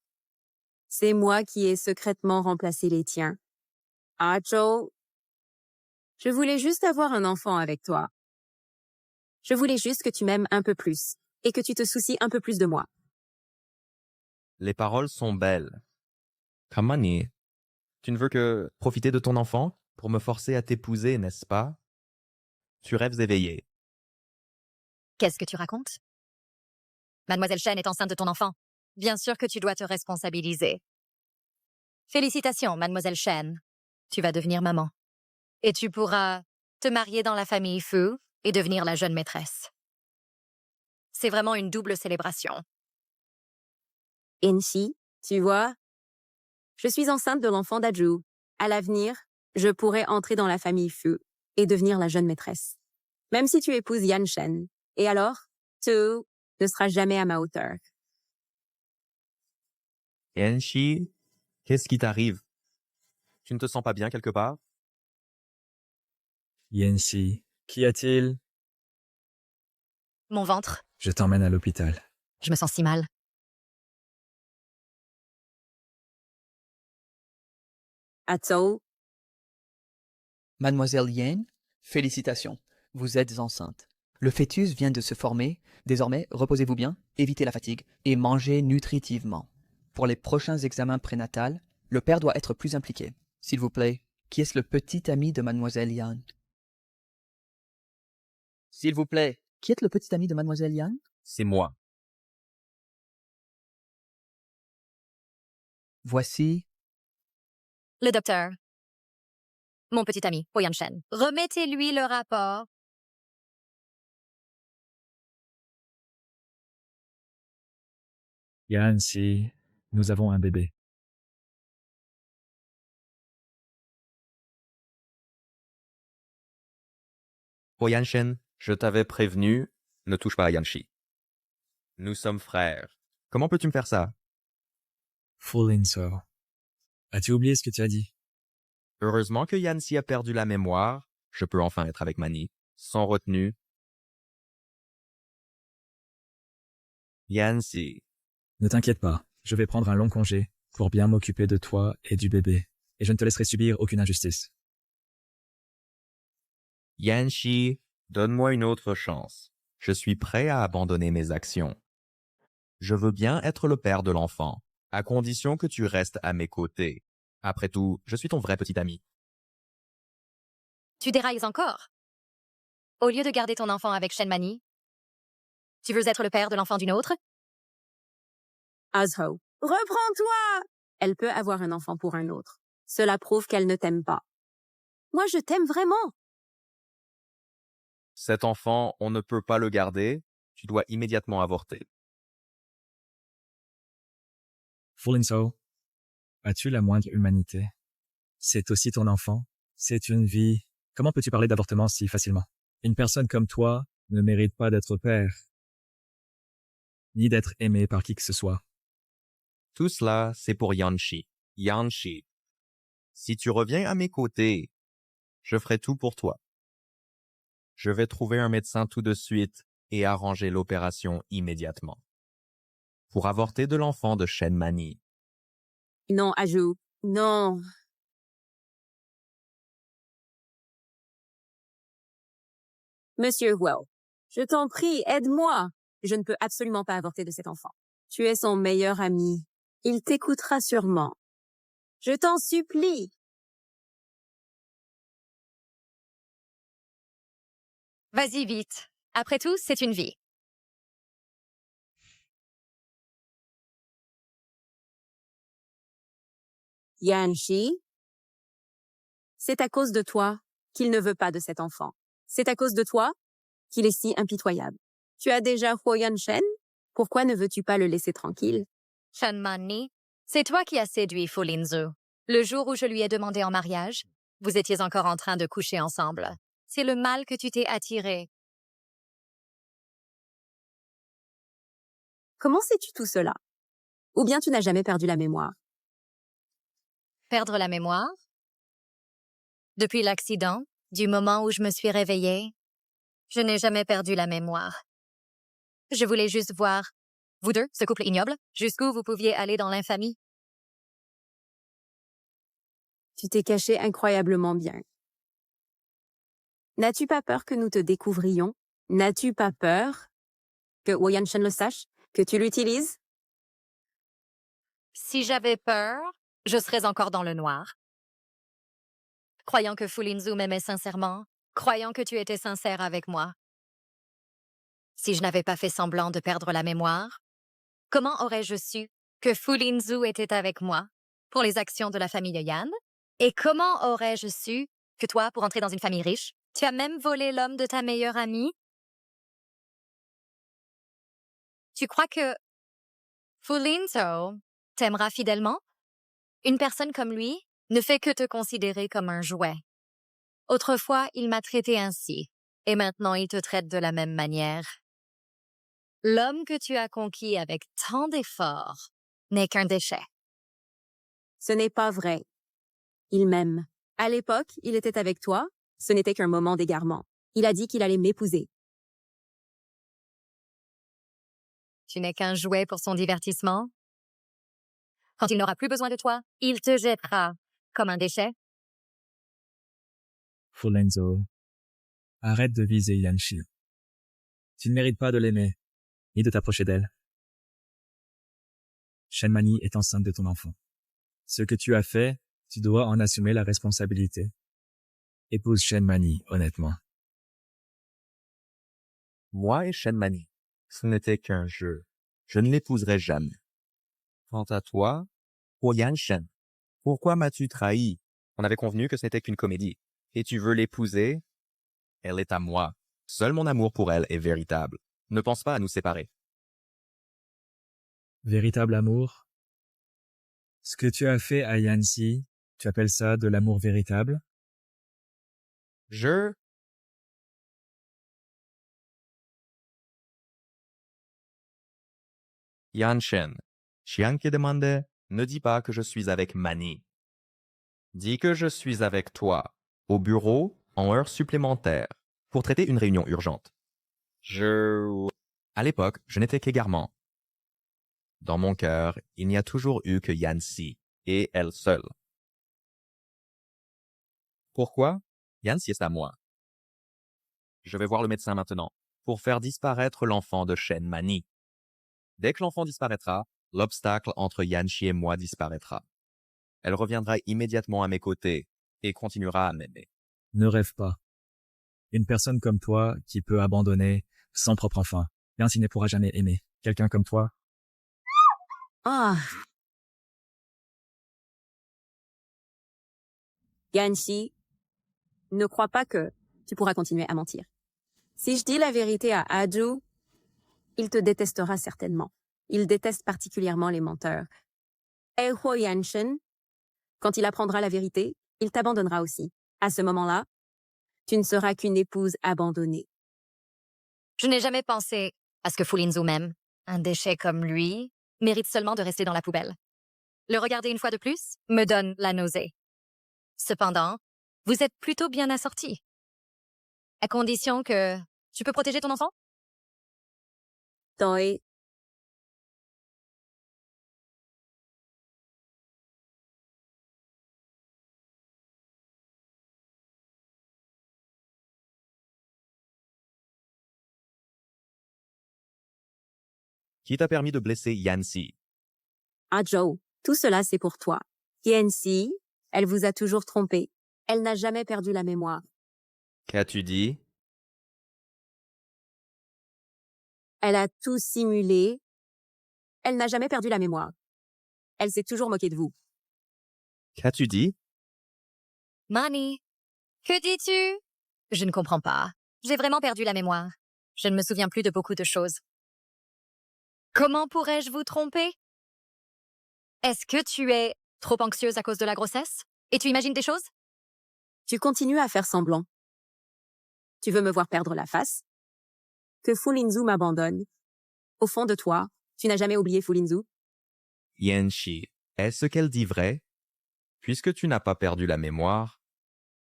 C'est moi qui ai secrètement remplacé les tiens. Acho, je voulais juste avoir un enfant avec toi. Je voulais juste que tu m'aimes un peu plus et que tu te soucies un peu plus de moi.
Les paroles sont belles. Kamani, tu ne veux que profiter de ton enfant pour me forcer à t'épouser, n'est-ce pas? Tu rêves éveillé.
Qu'est-ce que tu racontes? Mademoiselle Shen est enceinte de ton enfant. Bien sûr que tu dois te responsabiliser. Félicitations, Mademoiselle Shen. Tu vas devenir maman. Et tu pourras te marier dans la famille Fu et devenir la jeune maîtresse. C'est vraiment une double célébration.
Yanxi, tu vois, je suis enceinte de l'enfant d'Aju. À l'avenir, je pourrais entrer dans la famille Fu et devenir la jeune maîtresse. Même si tu épouses Yan Shen. Et alors, tu ne seras jamais à ma hauteur.
Yanxi, qu'est-ce qui t'arrive? Tu ne te sens pas bien quelque part?
Yanxi, qu'y a-t-il?
Mon ventre.
Je t'emmène à l'hôpital.
Je me sens si mal.
Atso,
Mademoiselle Yan, félicitations, vous êtes enceinte. Le fœtus vient de se former. Désormais, reposez-vous bien, évitez la fatigue et mangez nutritivement. Pour les prochains examens prénatals, le père doit être plus impliqué. S'il vous plaît, qui est le petit ami de Mademoiselle Yan? S'il vous plaît, qui est le petit ami de Mademoiselle Yan?
C'est moi.
Voici.
Le docteur. Mon petit ami, Yan Shen. Remettez-lui le rapport.
Yanxi, nous avons un bébé.
Yanshen, je t'avais prévenu, ne touche pas à Yanxi. Nous sommes frères. Comment peux-tu me faire ça?
Fulinso. As-tu oublié ce que tu as dit?
Heureusement que Yanxi a perdu la mémoire. Je peux enfin être avec Mani, sans retenue. Yanxi.
Ne t'inquiète pas, je vais prendre un long congé pour bien m'occuper de toi et du bébé, et je ne te laisserai subir aucune injustice.
Yanxi, donne-moi une autre chance. Je suis prêt à abandonner mes actions. Je veux bien être le père de l'enfant, à condition que tu restes à mes côtés. Après tout, je suis ton vrai petit ami.
Tu dérailles encore. Au lieu de garder ton enfant avec Shen Mani, tu veux être le père de l'enfant d'une autre?
Azho, reprends-toi! Elle peut avoir un enfant pour un autre. Cela prouve qu'elle ne t'aime pas. Moi, je t'aime vraiment.
Cet enfant, on ne peut pas le garder. Tu dois immédiatement avorter.
Fulinso, as-tu la moindre humanité? C'est aussi ton enfant. C'est une vie. Comment peux-tu parler d'avortement si facilement? Une personne comme toi ne mérite pas d'être père, ni d'être aimé par qui que ce soit.
Tout cela, c'est pour Yanxi. Yanxi. Si tu reviens à mes côtés, je ferai tout pour toi. Je vais trouver un médecin tout de suite et arranger l'opération immédiatement. Pour avorter de l'enfant de Shen Mani.
Non, Aju, non. Monsieur Well, je t'en prie, aide-moi. Je ne peux absolument pas avorter de cet enfant. Tu es son meilleur ami. Il t'écoutera sûrement. Je t'en supplie.
Vas-y vite. Après tout, c'est une vie.
Yanxi, c'est à cause de toi qu'il ne veut pas de cet enfant. C'est à cause de toi qu'il est si impitoyable. Tu as déjà Yan Shen? Pourquoi ne veux-tu pas le laisser tranquille?
Shen Mani, c'est toi qui as séduit Fulinzu. Le jour où je lui ai demandé en mariage, vous étiez encore en train de coucher ensemble. C'est le mal que tu t'es attiré.
Comment sais-tu tout cela? Ou bien tu n'as jamais perdu la mémoire?
Perdre la mémoire? Depuis l'accident, du moment où je me suis réveillée, je n'ai jamais perdu la mémoire. Je voulais juste voir, vous deux, ce couple ignoble, jusqu'où vous pouviez aller dans l'infamie.
Tu t'es caché incroyablement bien. N'as-tu pas peur que nous te découvrions? N'as-tu pas peur que Yan Shen le sache? Que tu l'utilises?
Si j'avais peur, je serais encore dans le noir. Croyant que Fulinzu m'aimait sincèrement, croyant que tu étais sincère avec moi. Si je n'avais pas fait semblant de perdre la mémoire, comment aurais-je su que Fu Lingzhu était avec moi pour les actions de la famille Yan? Et comment aurais-je su que toi, pour entrer dans une famille riche, tu as même volé l'homme de ta meilleure amie? Tu crois que Fu Lingzhu t'aimera fidèlement? Une personne comme lui ne fait que te considérer comme un jouet. Autrefois, il m'a traité ainsi, et maintenant il te traite de la même manière. L'homme que tu as conquis avec tant d'efforts n'est qu'un déchet.
Ce n'est pas vrai. Il m'aime. À l'époque, il était avec toi. Ce n'était qu'un moment d'égarement. Il a dit qu'il allait m'épouser.
Tu n'es qu'un jouet pour son divertissement. Quand il n'aura plus besoin de toi, il te jettera comme un déchet.
Fu Lingzhu, arrête de viser Yanxi. Tu ne mérites pas de l'aimer, ni de t'approcher d'elle. Shen Mani est enceinte de ton enfant. Ce que tu as fait, tu dois en assumer la responsabilité. Épouse Shen Mani, honnêtement.
Moi et Shen Mani, ce n'était qu'un jeu. Je ne l'épouserai jamais. Quant à toi, pour Yan Shen, pourquoi m'as-tu trahi? On avait convenu que ce n'était qu'une comédie. Et tu veux l'épouser? Elle est à moi. Seul mon amour pour elle est véritable. Ne pense pas à nous séparer.
Véritable amour? Ce que tu as fait à Yanxi, tu appelles ça de l'amour véritable?
Yan Shen, Xiang qui demandait, ne dis pas que je suis avec Mani. Dis que je suis avec toi, au bureau, en heure supplémentaire, pour traiter une réunion urgente. À l'époque, je n'étais qu'égarement. Dans mon cœur, il n'y a toujours eu que Yanxi, et elle seule. Pourquoi? Yanxi est à moi. Je vais voir le médecin maintenant, pour faire disparaître l'enfant de Shen Mani. Dès que l'enfant disparaîtra, l'obstacle entre Yanxi et moi disparaîtra. Elle reviendra immédiatement à mes côtés et continuera à m'aimer.
Ne rêve pas. Une personne comme toi qui peut abandonner son propre enfant. Yanxi ne pourra jamais aimer. Quelqu'un comme toi.
Ah! Yanxi, ne crois pas que tu pourras continuer à mentir. Si je dis la vérité à Aju, il te détestera certainement. Il déteste particulièrement les menteurs. Et Huo Yanshen, quand il apprendra la vérité, il t'abandonnera aussi. À ce moment-là, tu ne seras qu'une épouse abandonnée.
Je n'ai jamais pensé à ce que Fu Lingzhu m'aime. Un déchet comme lui mérite seulement de rester dans la poubelle. Le regarder une fois de plus me donne la nausée. Cependant, vous êtes plutôt bien assorti. À condition que tu peux protéger ton enfant?
Toi,
Qui t'a permis de blesser Yanxi?
Ajo, tout cela c'est pour toi. Yanxi, elle vous a toujours trompé. Elle n'a jamais perdu la mémoire.
Qu'as-tu dit?
Elle a tout simulé. Elle n'a jamais perdu la mémoire. Elle s'est toujours moquée de vous.
Qu'as-tu dit?
Mani, que dis-tu? Je ne comprends pas. J'ai vraiment perdu la mémoire. Je ne me souviens plus de beaucoup de choses. Comment pourrais-je vous tromper? Est-ce que tu es trop anxieuse à cause de la grossesse? Et tu imagines des choses?
Tu continues à faire semblant. Tu veux me voir perdre la face? Que Fu Lingzhu m'abandonne. Au fond de toi, tu n'as jamais oublié Fu Lingzhu?
Yanxi, est-ce qu'elle dit vrai? Puisque tu n'as pas perdu la mémoire,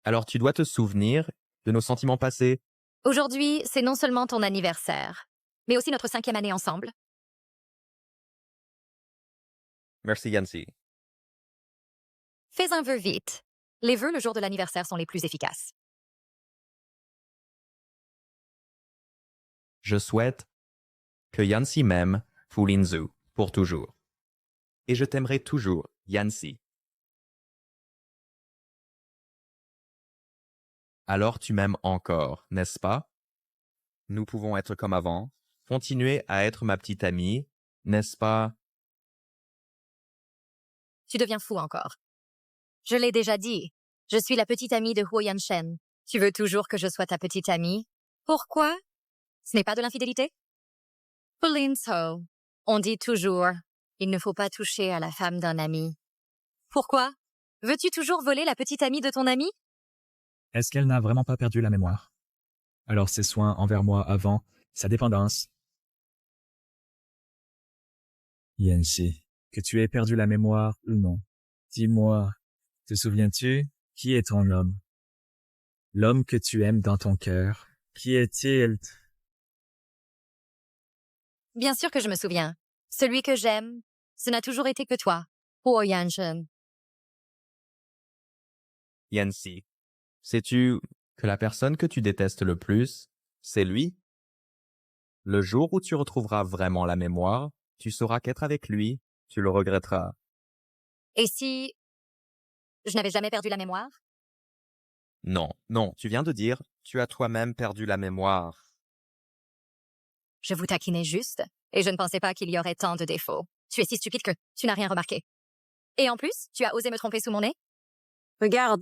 alors tu dois te souvenir de nos sentiments passés.
Aujourd'hui, c'est non seulement ton anniversaire, mais aussi notre 5e année ensemble.
Merci Yanxi.
Fais un vœu vite. Les vœux le jour de l'anniversaire sont les plus efficaces.
Je souhaite que Yanxi m'aime, Fu Lingzhu, pour toujours. Et je t'aimerai toujours, Yanxi. Alors tu m'aimes encore, n'est-ce pas? Nous pouvons être comme avant, continuer à être ma petite amie, n'est-ce pas?
Tu deviens fou encore. Je l'ai déjà dit. Je suis la petite amie de Huo Yanshen. Tu veux toujours que je sois ta petite amie? Pourquoi? Ce n'est pas de l'infidélité? Fu Lin-soo, on dit toujours, il ne faut pas toucher à la femme d'un ami. Pourquoi? Veux-tu toujours voler la petite amie de ton ami?
Est-ce qu'elle n'a vraiment pas perdu la mémoire? Alors ses soins envers moi avant, sa dépendance. Yanxi, que tu aies perdu la mémoire ou non, dis-moi, te souviens-tu, qui est ton homme? L'homme que tu aimes dans ton cœur, qui est-il?
Bien sûr que je me souviens. Celui que j'aime, ce n'a toujours été que toi, Huo Yanshen.
Yancy, sais-tu que la personne que tu détestes le plus, c'est lui? Le jour où tu retrouveras vraiment la mémoire, tu sauras qu'être avec lui, tu le regretteras.
Et si je n'avais jamais perdu la mémoire?
Non, non, tu viens de dire, tu as toi-même perdu la mémoire.
Je vous taquinais juste, et je ne pensais pas qu'il y aurait tant de défauts. Tu es si stupide que tu n'as rien remarqué. Et en plus, tu as osé me tromper sous mon nez?
Regarde.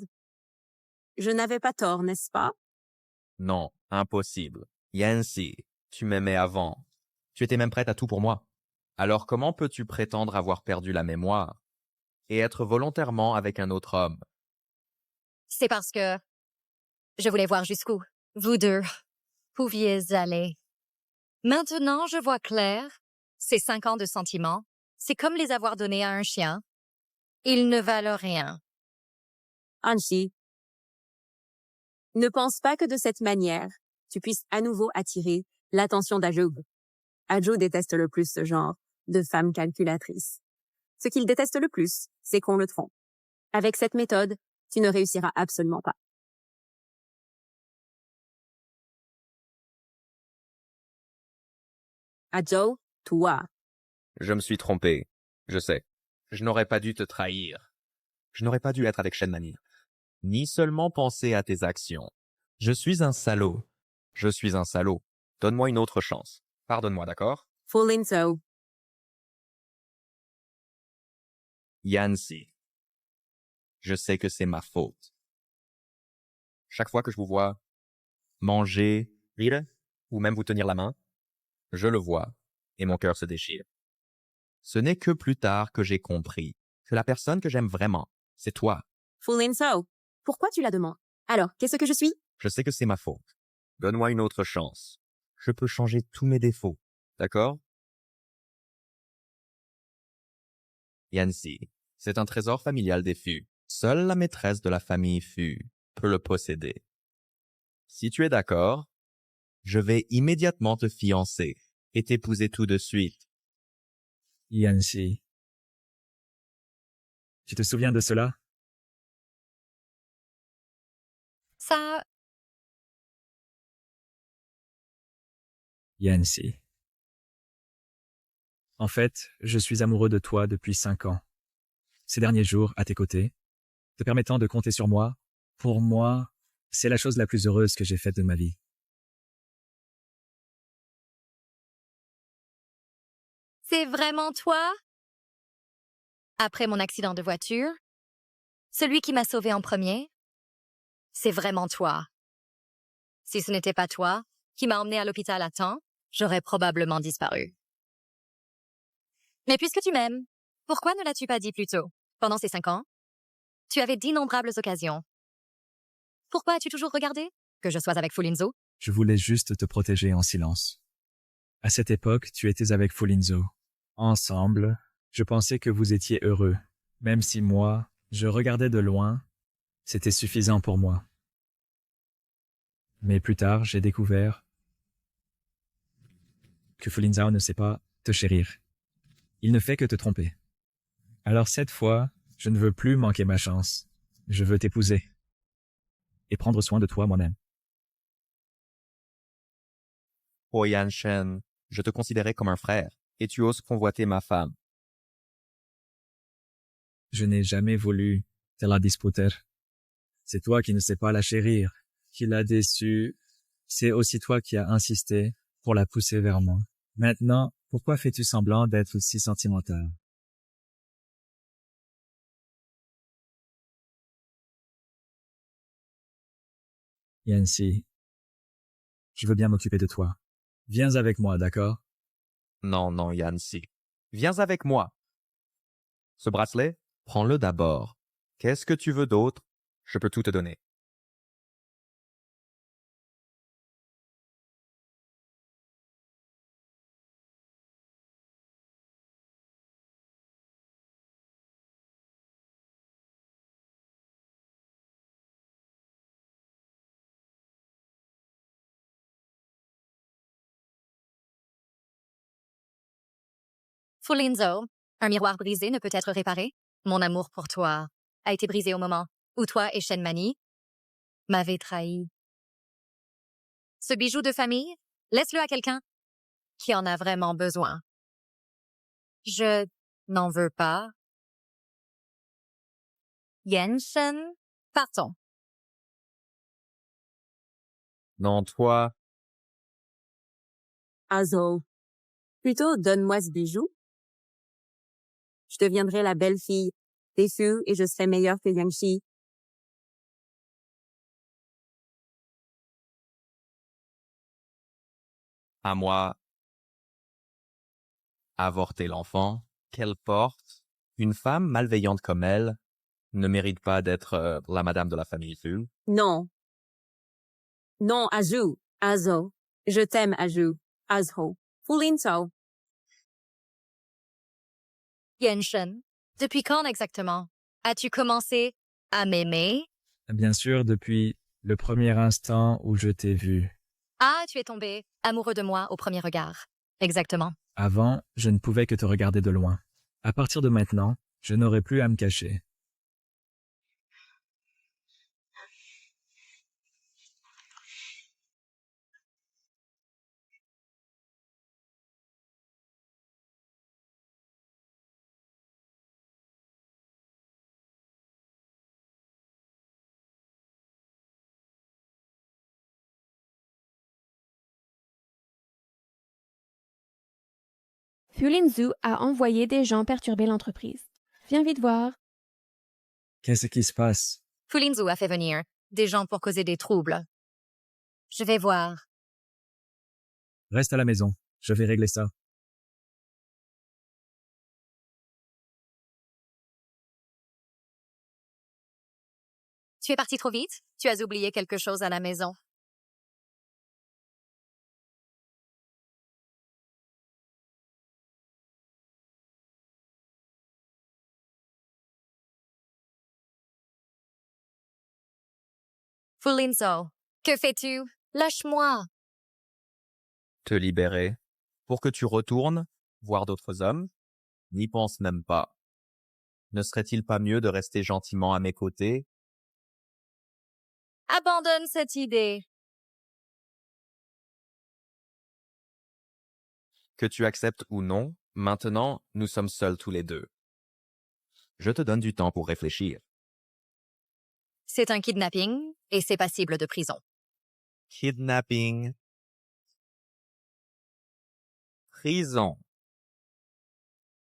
Je n'avais pas tort, n'est-ce pas?
Non, impossible. Yancy, tu m'aimais avant. Tu étais même prête à tout pour moi. Alors comment peux-tu prétendre avoir perdu la mémoire et être volontairement avec un autre homme?
C'est parce que je voulais voir jusqu'où vous deux pouviez aller. Maintenant, je vois clair. Ces 5 ans de sentiments, c'est comme les avoir donnés à un chien. Ils ne valent rien.
Anshi, ne pense pas que de cette manière, tu puisses à nouveau attirer l'attention d'Ajoub. Ajoub déteste le plus ce genre de femme calculatrice. Ce qu'il déteste le plus, c'est qu'on le trompe. Avec cette méthode, tu ne réussiras absolument pas. Ajoub, toi.
Je me suis trompé. Je sais. Je n'aurais pas dû te trahir. Je n'aurais pas dû être avec Shenmani. Ni seulement penser à tes actions. Je suis un salaud. Je suis un salaud. Donne-moi une autre chance. Pardonne-moi, d'accord?
Fu Lin-soo.
Yancy. Je sais que c'est ma faute. Chaque fois que je vous vois manger, rire, ou même vous tenir la main, je le vois et mon cœur se déchire. Ce n'est que plus tard que j'ai compris que la personne que j'aime vraiment, c'est toi.
Fu Lin-soo, pourquoi tu la demandes? Alors, qu'est-ce que je suis?
Je sais que c'est ma faute. Donne-moi une autre chance. Je peux changer tous mes défauts, d'accord? Yancy, c'est un trésor familial des Fu. Seule la maîtresse de la famille Fu peut le posséder. Si tu es d'accord, je vais immédiatement te fiancer et t'épouser tout de suite.
Yanxi. Tu te souviens de cela?
Ça,
Yanxi. En fait, je suis amoureux de toi depuis 5 ans. Ces derniers jours, à tes côtés, te permettant de compter sur moi, pour moi, c'est la chose la plus heureuse que j'ai faite de ma vie.
c'est vraiment toi? Après mon accident de voiture, celui qui m'a sauvé en premier, c'est vraiment toi. Si ce n'était pas toi qui m'a emmené à l'hôpital à temps, j'aurais probablement disparu. Mais puisque tu m'aimes, pourquoi ne l'as-tu pas dit plus tôt? Pendant ces 5 ans, tu avais d'innombrables occasions. Pourquoi as-tu toujours regardé que je sois avec Fu Lin-soo?
Je voulais juste te protéger en silence. À cette époque, tu étais avec Fu Lin-soo. Ensemble, je pensais que vous étiez heureux. Même si moi, je regardais de loin, c'était suffisant pour moi. Mais plus tard, j'ai découvert que Fu Lin-soo ne sait pas te chérir. Il ne fait que te tromper. Alors cette fois, je ne veux plus manquer ma chance. Je veux t'épouser. Et prendre soin de toi moi-même.
Oh Yanshen, je te considérais comme un frère, et tu oses convoiter ma femme.
Je n'ai jamais voulu te la disputer. C'est toi qui ne sais pas la chérir, qui l'a déçue. C'est aussi toi qui as insisté pour la pousser vers moi. Maintenant, pourquoi fais-tu semblant d'être si sentimental? Yancy, je veux bien m'occuper de toi. Viens avec moi, d'accord?
Non, non, Yancy. Viens avec moi. Ce bracelet, prends-le d'abord. Qu'est-ce que tu veux d'autre? Je peux tout te donner.
Fulinzo, un miroir brisé ne peut être réparé. Mon amour pour toi a été brisé au moment où toi et Shenmani m'avez trahi. Ce bijou de famille, laisse-le à quelqu'un qui en a vraiment besoin. Je n'en veux pas. Yanshen, partons.
Non, toi,
Azo, plutôt donne-moi ce bijou. Je deviendrai la belle-fille des Fu et je serai meilleure que Yangshi.
à moi, avorter l'enfant, qu'elle porte, une femme malveillante comme elle, ne mérite pas d'être la madame de la famille Fu.
Non. Non, Azu. Azo. Je t'aime, Azu. Azho. Fulinso.
Yanshen, depuis quand exactement as-tu commencé à m'aimer?
Bien sûr, depuis le premier instant où je t'ai vu.
Ah, tu es tombé amoureux de moi au premier regard. Exactement.
Avant, je ne pouvais que te regarder de loin. À partir de maintenant, je n'aurai plus à me cacher.
Fulinzu a envoyé des gens perturber l'entreprise. Viens vite voir.
Qu'est-ce qui se passe?
Fulinzu a fait venir des gens pour causer des troubles. Je vais voir.
Reste à la maison. Je vais régler ça.
Tu es parti trop vite? Tu as oublié quelque chose à la maison. Fulinzo, que fais-tu? Lâche-moi.
Te libérer pour que tu retournes voir d'autres hommes? N'y pense même pas. Ne serait-il pas mieux de rester gentiment à mes côtés?
Abandonne cette idée.
Que tu acceptes ou non, maintenant, nous sommes seuls tous les deux. Je te donne du temps pour réfléchir.
C'est un kidnapping et c'est passible de prison.
Kidnapping. Prison.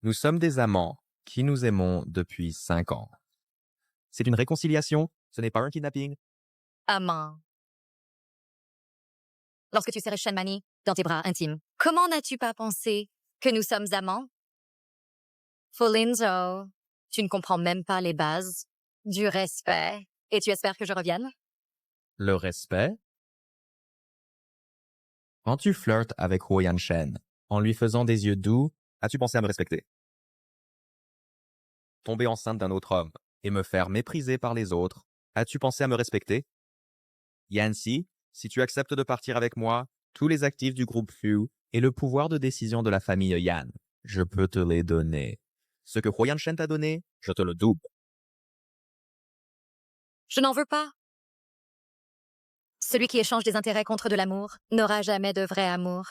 Nous sommes des amants qui nous aimons depuis 5 ans. C'est une réconciliation, ce n'est pas un kidnapping.
Amant. Lorsque tu serrais Shenmani dans tes bras intimes, comment n'as-tu pas pensé que nous sommes amants? Fulinzo, tu ne comprends même pas les bases du respect et tu espères que je revienne?
Le respect? Quand tu flirtes avec Huo Yanshen, en lui faisant des yeux doux, as-tu pensé à me respecter? Tomber enceinte d'un autre homme et me faire mépriser par les autres, as-tu pensé à me respecter? Yancy, si tu acceptes de partir avec moi, tous les actifs du groupe Fu et le pouvoir de décision de la famille Yan, je peux te les donner. Ce que Huo Yanshen t'a donné, je te le double.
Je n'en veux pas. Celui qui échange des intérêts contre de l'amour n'aura jamais de vrai amour.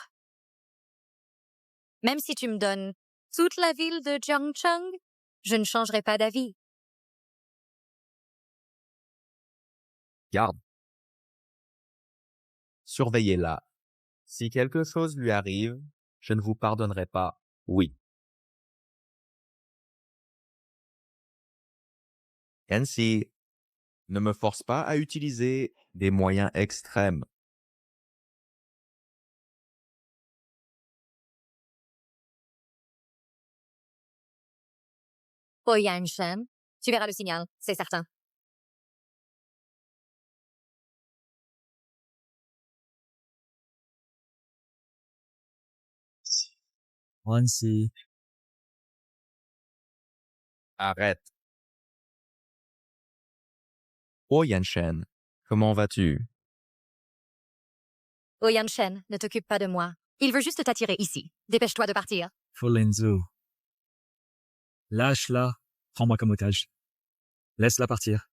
Même si tu me donnes toute la ville de Jiangcheng, je ne changerai pas d'avis.
Garde. surveillez-la. Si quelque chose lui arrive, je ne vous pardonnerai pas. Oui. Yancy, ne me force pas à utiliser des moyens extrêmes.
Oh Yanshen, tu verras le signal, c'est certain.
Yancy,
Arrête. Oh Yanshen, comment vas-tu?
Oh Yanshen, ne t'occupe pas de moi. Il veut juste t'attirer ici. Dépêche-toi de partir.
Fulinzu. Lâche-la. Prends-moi comme otage. Laisse-la partir.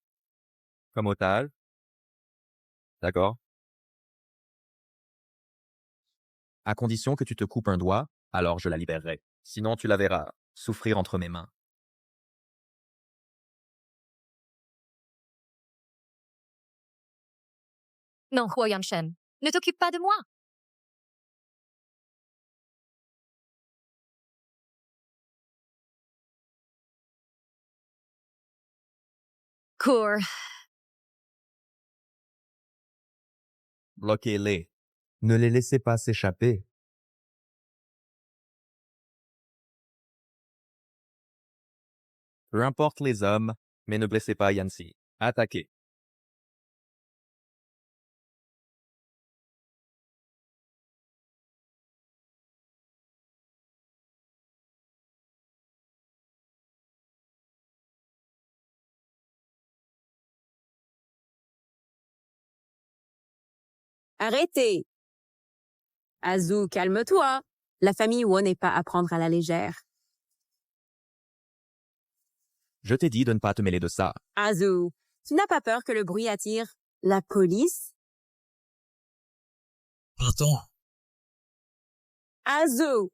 Comme otage? D'accord. À condition que tu te coupes un doigt, alors je la libérerai. Sinon tu la verras souffrir entre mes mains.
Non, Huo Yanshen, ne t'occupe pas de moi. Cours.
Bloquez-les. Ne les laissez pas s'échapper. Peu importe les hommes, mais ne blessez pas Yancy. Attaquez.
Arrêtez! Azu, calme-toi. La famille Wo n'est pas à prendre à la légère.
Je t'ai dit de ne pas te mêler de ça.
Azu, tu n'as pas peur que le bruit attire la police?
Pardon.
Azu!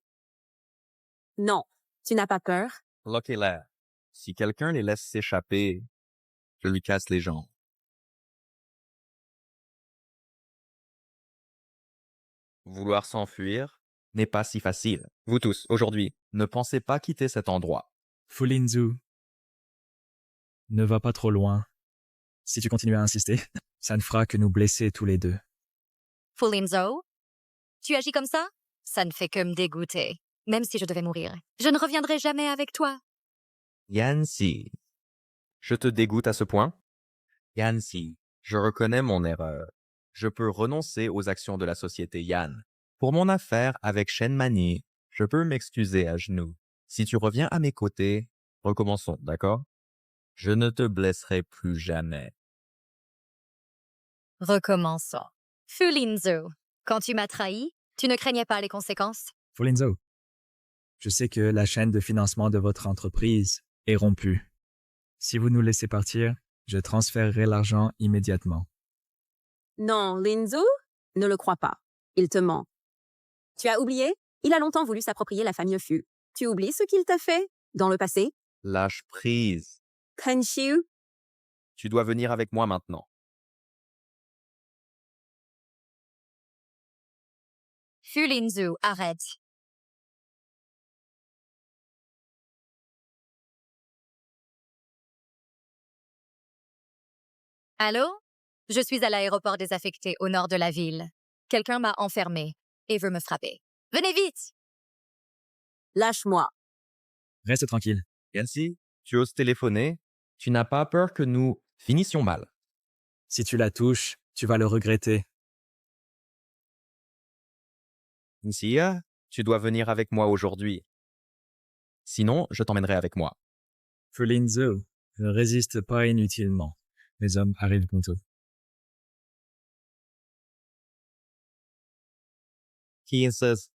Non, tu n'as pas peur?
Bloquez-les. Si quelqu'un les laisse s'échapper, je lui casse les jambes. Vouloir s'enfuir n'est pas si facile. Vous tous, aujourd'hui, ne pensez pas quitter cet endroit.
Fulinzu. Ne va pas trop loin. Si tu continues à insister, ça ne fera que nous blesser tous les deux.
Fulinzo, tu agis comme ça? Ça ne fait que me dégoûter. Même si je devais mourir, je ne reviendrai jamais avec toi.
Yancy, je te dégoûte à ce point? Yancy, je reconnais mon erreur. Je peux renoncer aux actions de la société Yan. Pour mon affaire avec Shen Mani, je peux m'excuser à genoux. Si tu reviens à mes côtés, recommençons, d'accord? Je ne te blesserai plus jamais.
Recommençons. Fulinzo, quand tu m'as trahi, tu ne craignais pas les conséquences?
Fulinzo. Je sais que la chaîne de financement de votre entreprise est rompue. Si vous nous laissez partir, je transférerai l'argent immédiatement.
Non, Linzu? Ne le crois pas. Il te ment. Tu as oublié? Il a longtemps voulu s'approprier la famille Fu. Tu oublies ce qu'il t'a fait dans le passé?
Lâche prise.
Kenshu?
Tu dois venir avec moi maintenant.
Fulinzo, arrête. Allô? Je suis à l'aéroport désaffecté au nord de la ville. Quelqu'un m'a enfermé et veut me frapper. Venez vite!
Lâche-moi.
Reste tranquille.
Yancy, tu oses téléphoner? Tu n'as pas peur que nous finissions mal?
Si tu la touches, tu vas le regretter.
Sia, tu dois venir avec moi aujourd'hui. Sinon, je t'emmènerai avec moi.
Fulinzo, ne résiste pas inutilement. Les hommes arrivent bientôt.
Kisses,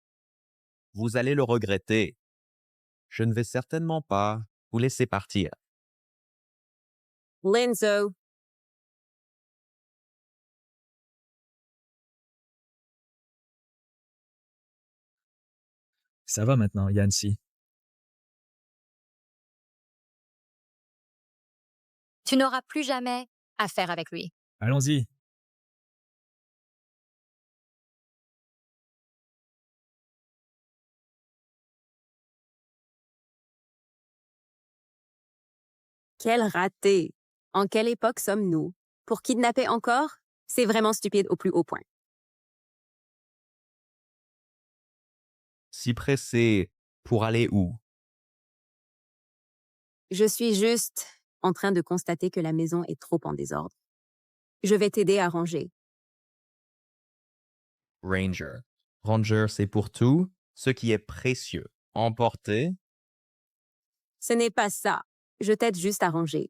vous allez le regretter. Je ne vais certainement pas vous laisser partir.
Linzo.
Ça va maintenant, Yancy.
Tu n'auras plus jamais affaire avec lui.
Allons-y.
Quel raté! En quelle époque sommes-nous? Pour kidnapper encore? C'est vraiment stupide au plus haut point.
Si pressé, pour aller où?
Je suis juste en train de constater que la maison est trop en désordre. Je vais t'aider à ranger.
Ranger. Ranger, c'est pour tout ce qui est précieux. Emporter.
Ce n'est pas ça. Je t'aide juste à ranger.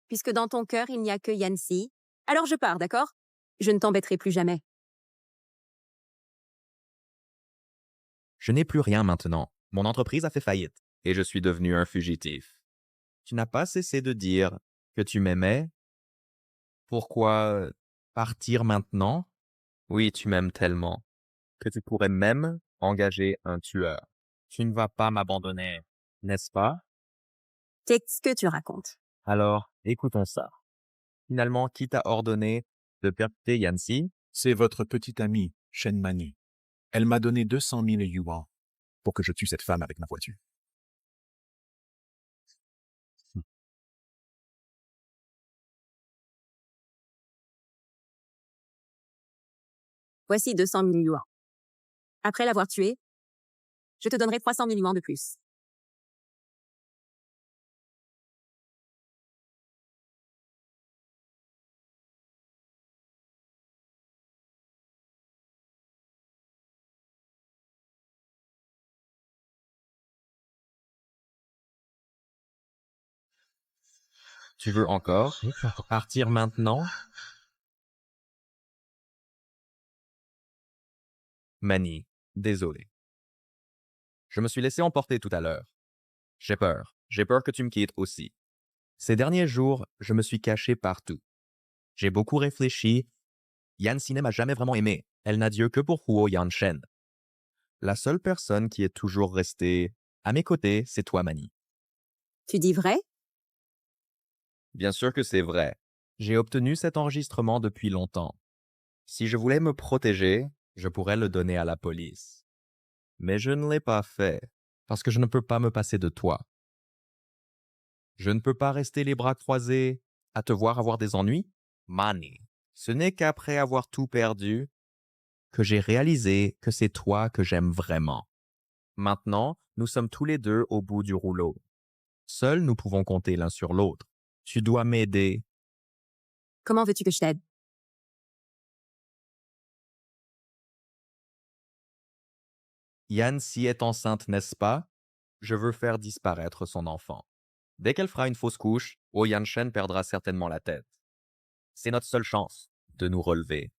Puisque dans ton cœur, il n'y a que Yancy, alors je pars, d'accord? Je ne t'embêterai plus jamais.
Je n'ai plus rien maintenant. Mon entreprise a fait faillite et je suis devenu un fugitif. Tu n'as pas cessé de dire que tu m'aimais. Pourquoi partir maintenant? Oui, tu m'aimes tellement que tu pourrais même engager un tueur. Tu ne vas pas m'abandonner, n'est-ce pas?
Qu'est-ce que tu racontes?
Alors, écoutons ça. Finalement, qui t'a ordonné de perpétuer Yancy?
C'est votre petite amie, Shen Mani. Elle m'a donné 200 000 yuan pour que je tue cette femme avec ma voiture.
Voici 200 000 yuan. Après l'avoir tué, je te donnerai 300 000 yuan de plus.
Tu veux encore partir maintenant? Mani, désolé. Je me suis laissé emporter tout à l'heure. J'ai peur. J'ai peur que tu me quittes aussi. Ces derniers jours, je me suis caché partout. J'ai beaucoup réfléchi. Yancy ne m'a jamais vraiment aimé. Elle n'a Dieu que pour Huo Yanshen. La seule personne qui est toujours restée à mes côtés, c'est toi, Mani.
Tu dis vrai?
Bien sûr que c'est vrai. J'ai obtenu cet enregistrement depuis longtemps. Si je voulais me protéger, je pourrais le donner à la police. Mais je ne l'ai pas fait, parce que je ne peux pas me passer de toi. Je ne peux pas rester les bras croisés à te voir avoir des ennuis. Mani, ce n'est qu'après avoir tout perdu que j'ai réalisé que c'est toi que j'aime vraiment. Maintenant, nous sommes tous les deux au bout du rouleau. Seuls nous pouvons compter l'un sur l'autre. Tu dois m'aider.
Comment veux-tu que je t'aide?
Yancy est enceinte, n'est-ce pas? Je veux faire disparaître son enfant. Dès qu'elle fera une fausse couche, Huo Yanshen perdra certainement la tête. C'est notre seule chance de nous relever.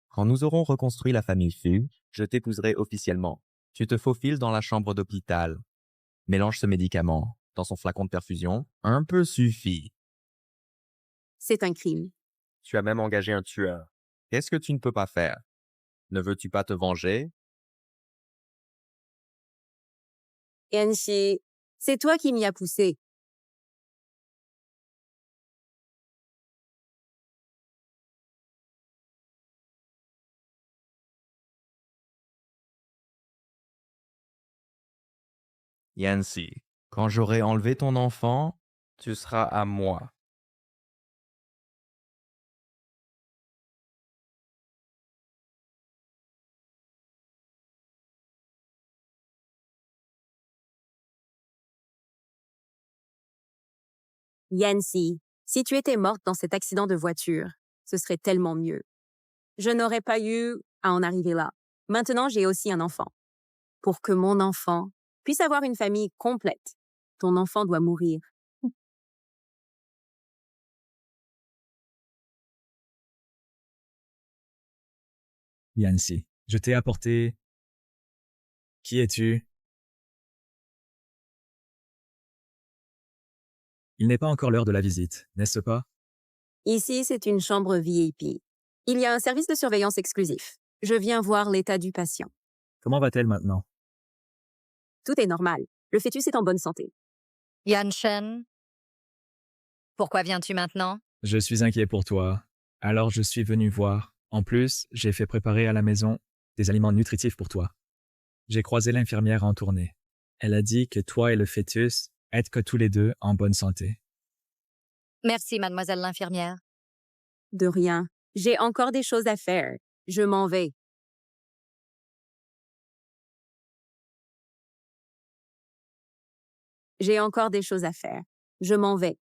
Quand nous aurons reconstruit la famille Fu, je t'épouserai officiellement. Tu te faufiles dans la chambre d'hôpital. Mélange ce médicament dans son flacon de perfusion. Un peu suffit.
C'est un crime.
Tu as même engagé un tueur. Qu'est-ce que tu ne peux pas faire? Ne veux-tu pas te venger?
Yancy, c'est toi qui m'y as poussé.
Yancy, quand j'aurai enlevé ton enfant, tu seras à moi.
Yancy, si tu étais morte dans cet accident de voiture, ce serait tellement mieux. Je n'aurais pas eu à en arriver là. Maintenant, j'ai aussi un enfant. Pour que mon enfant puisse avoir une famille complète, ton enfant doit mourir.
Yancy, je t'ai apporté... Qui es-tu? Il n'est pas encore l'heure de la visite, n'est-ce pas?
Ici, c'est une chambre VIP. Il y a un service de surveillance exclusif. Je viens voir l'état du patient.
Comment va-t-elle maintenant?
Tout est normal. Le fœtus est en bonne santé.
Yanshen, pourquoi viens-tu maintenant?
Je suis inquiet pour toi. Alors je suis venu voir. En plus, j'ai fait préparer à la maison des aliments nutritifs pour toi. J'ai croisé l'infirmière en tournée. Elle a dit que toi et le fœtus Être que tous les deux en bonne santé.
Merci, mademoiselle l'infirmière.
De rien. J'ai encore des choses à faire. Je m'en vais. J'ai encore des choses à faire. Je m'en vais.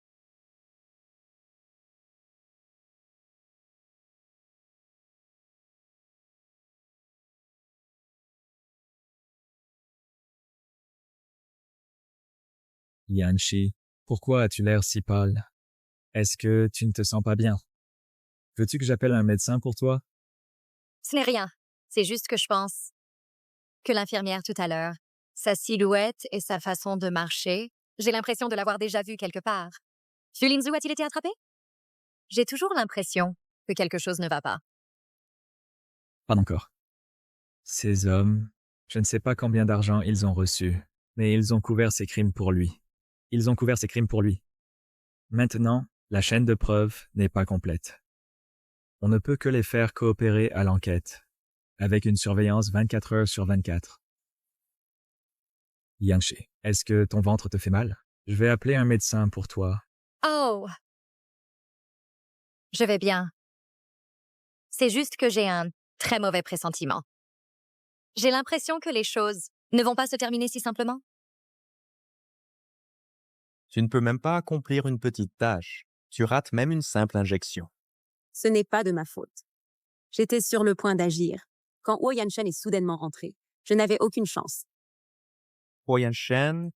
Yanshi, pourquoi as-tu l'air si pâle? Est-ce que tu ne te sens pas bien? Veux-tu que j'appelle un médecin pour toi?
Ce n'est rien. C'est juste que je pense que l'infirmière tout à l'heure, sa silhouette et sa façon de marcher, j'ai l'impression de l'avoir déjà vue quelque part. Julinzu a-t-il été attrapé? J'ai toujours l'impression que quelque chose ne va pas.
Pas encore. Ces hommes, je ne sais pas combien d'argent ils ont reçu, mais ils ont couvert ces crimes pour lui. Ils ont couvert ces crimes pour lui. Maintenant, la chaîne de preuves n'est pas complète. On ne peut que les faire coopérer à l'enquête, avec une surveillance 24 heures sur 24. Yanshi, est-ce que ton ventre te fait mal? Je vais appeler un médecin pour toi.
Oh! Je vais bien. C'est juste que j'ai un très mauvais pressentiment. J'ai l'impression que les choses ne vont pas se terminer si simplement.
Tu ne peux même pas accomplir une petite tâche. Tu rates même une simple injection.
Ce n'est pas de ma faute. J'étais sur le point d'agir. Quand Huo Yanshen est soudainement rentré, je n'avais aucune chance.
Huo Shen,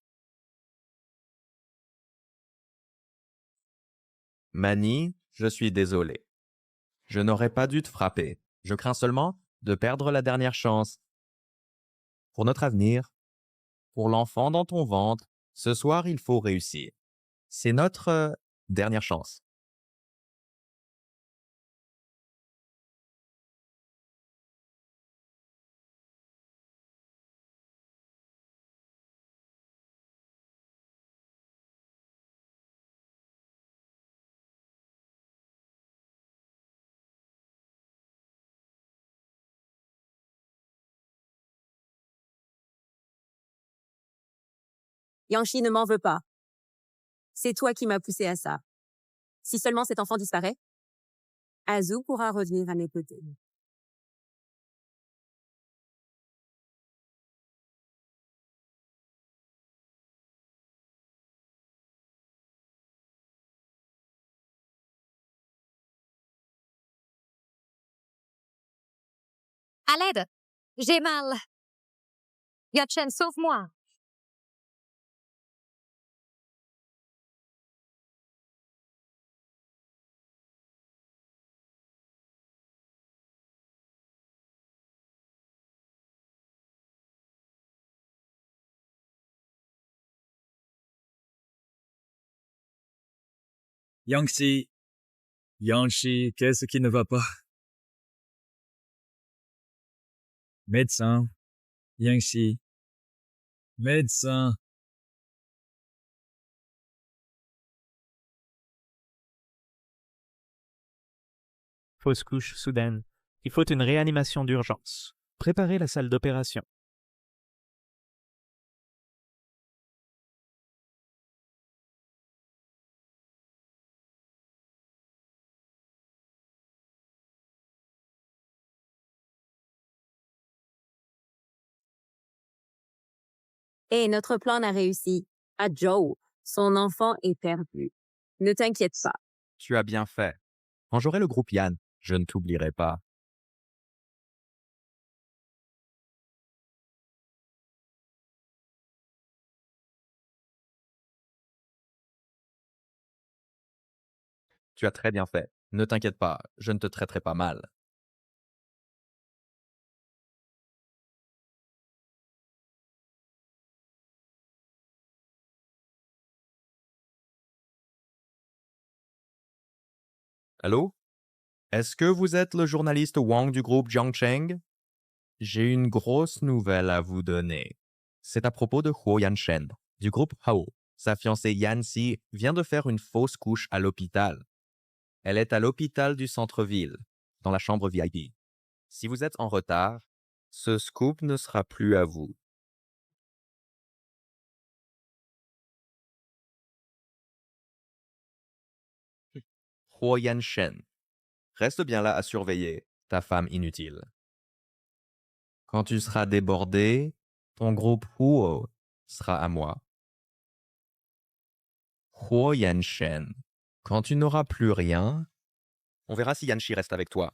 Mani, je suis désolé. Je n'aurais pas dû te frapper. Je crains seulement de perdre la dernière chance. Pour notre avenir, pour l'enfant dans ton ventre, ce soir, il faut réussir. C'est notre dernière chance.
Yanshi ne m'en veut pas. C'est toi qui m'as poussé à ça. Si seulement cet enfant disparaît, Azu pourra revenir à mes côtés.
À l'aide! J'ai mal! Yatchen, sauve-moi!
Yanxi, Yanshi, qu'est-ce qui ne va pas? Médecin, Yanxi, médecin.
Fausse couche soudaine. Il faut une réanimation d'urgence. Préparez la salle d'opération.
Et notre plan a réussi. À Joe, son enfant est perdu. Ne t'inquiète pas.
Tu as bien fait. Quand j'aurai le groupe Yan, je ne t'oublierai pas. Tu as très bien fait. Ne t'inquiète pas, je ne te traiterai pas mal. Allô? Est-ce que vous êtes le journaliste Wang du groupe Jiangcheng? J'ai une grosse nouvelle à vous donner. C'est à propos de Huo Yanshen, du groupe Hao. Sa fiancée Yanxi vient de faire une fausse couche à l'hôpital. Elle est à l'hôpital du centre-ville, dans la chambre VIP. Si vous êtes en retard, ce scoop ne sera plus à vous. Huo Yanshen. Reste bien là à surveiller ta femme inutile. Quand tu seras débordé, ton groupe Huo sera à moi. Huo Yanshen. Quand tu n'auras plus rien, on verra si Yanshi reste avec toi.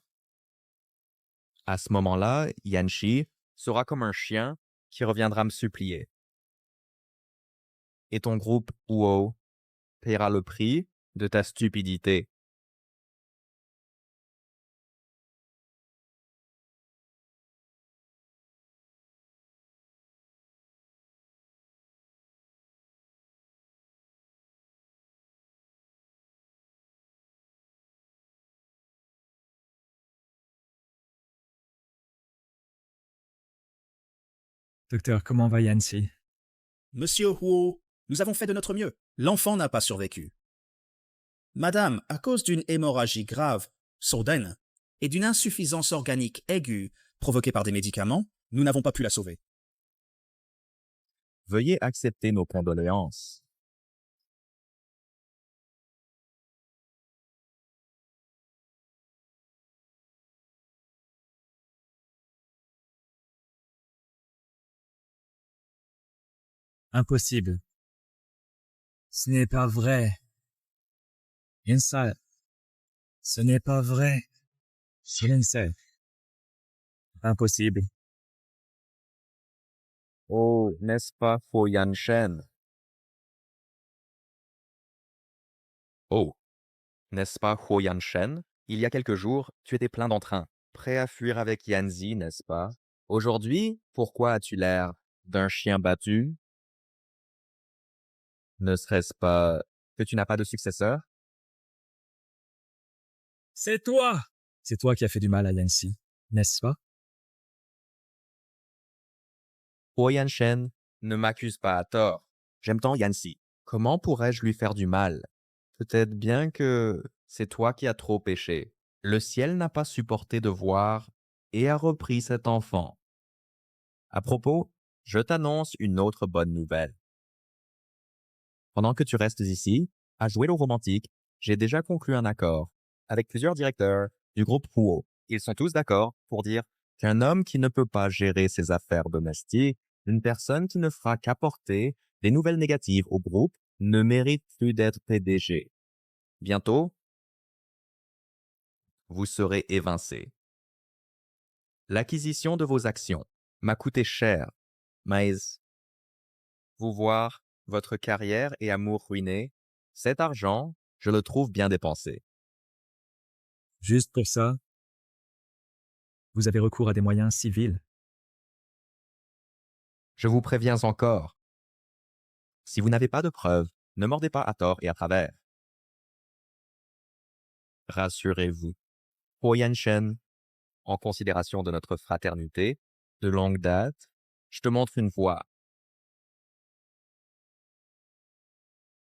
À ce moment-là, Yanshi sera comme un chien qui reviendra me supplier. Et ton groupe Huo paiera le prix de ta stupidité.
Docteur, comment va Yancy?
Monsieur Huo, nous avons fait de notre mieux. L'enfant n'a pas survécu. Madame, à cause d'une hémorragie grave, soudaine, et d'une insuffisance organique aiguë provoquée par des médicaments, nous n'avons pas pu la sauver.
Veuillez accepter nos condoléances.
Impossible. Ce n'est pas vrai. Insa, ce n'est pas vrai. Shinsei. Impossible.
Oh, n'est-ce pas Huo Yanshen? Oh, n'est-ce pas Huo Yanshen? Il y a quelques jours, tu étais plein d'entrain, prêt à fuir avec Yanzi, n'est-ce pas? Aujourd'hui, pourquoi as-tu l'air d'un chien battu? Ne serait-ce pas que tu n'as pas de successeur?
C'est toi! C'est toi qui as fait du mal à Yancy, n'est-ce pas?
Huo Yanshen, ne m'accuse pas à tort. J'aime tant Yancy. Comment pourrais-je lui faire du mal? Peut-être bien que c'est toi qui as trop péché. Le ciel n'a pas supporté de voir et a repris cet enfant. À propos, je t'annonce une autre bonne nouvelle. Pendant que tu restes ici, à jouer le romantique, j'ai déjà conclu un accord avec plusieurs directeurs du groupe Huo. Ils sont tous d'accord pour dire qu'un homme qui ne peut pas gérer ses affaires domestiques, une personne qui ne fera qu'apporter des nouvelles négatives au groupe, ne mérite plus d'être PDG. Bientôt, vous serez évincé. L'acquisition de vos actions m'a coûté cher, mais vous voir votre carrière et amour ruinés, cet argent, je le trouve bien dépensé.
Juste pour ça, vous avez recours à des moyens civils.
Je vous préviens encore. Si vous n'avez pas de preuves, ne mordez pas à tort et à travers. Rassurez-vous. Huo Yanshen, en considération de notre fraternité, de longue date, je te montre une voie.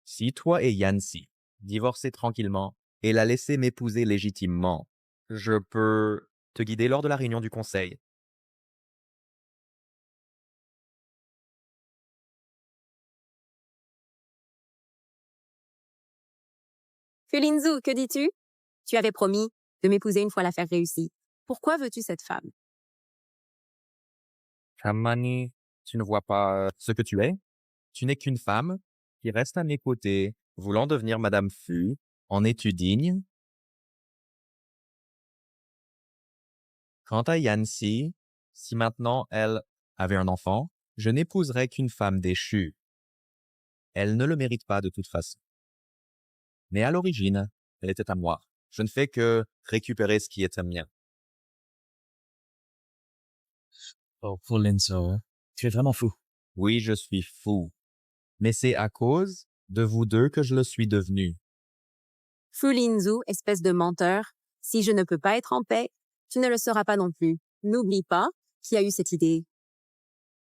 Si toi et Yancy divorcez tranquillement et la laissez m'épouser légitimement, je peux te guider lors de la réunion du conseil.
Fulinzu, que dis-tu? Tu avais promis de m'épouser une fois l'affaire réussie. Pourquoi veux-tu cette femme?
Chamani, tu ne vois pas ce que tu es? Tu n'es qu'une femme qui reste à mes côtés, voulant devenir Madame Fu. En es-tu digne? Quant à Yancy, si maintenant elle avait un enfant, je n'épouserais qu'une femme déchue. Elle ne le mérite pas de toute façon. Mais à l'origine, elle était à moi. Je ne fais que récupérer ce qui est mien.
Oh, Fulinzo, tu es vraiment fou.
Oui, je suis fou. Mais c'est à cause de vous deux que je le suis devenu.
Fulinzu, espèce de menteur, si je ne peux pas être en paix, tu ne le seras pas non plus. N'oublie pas qui a eu cette idée.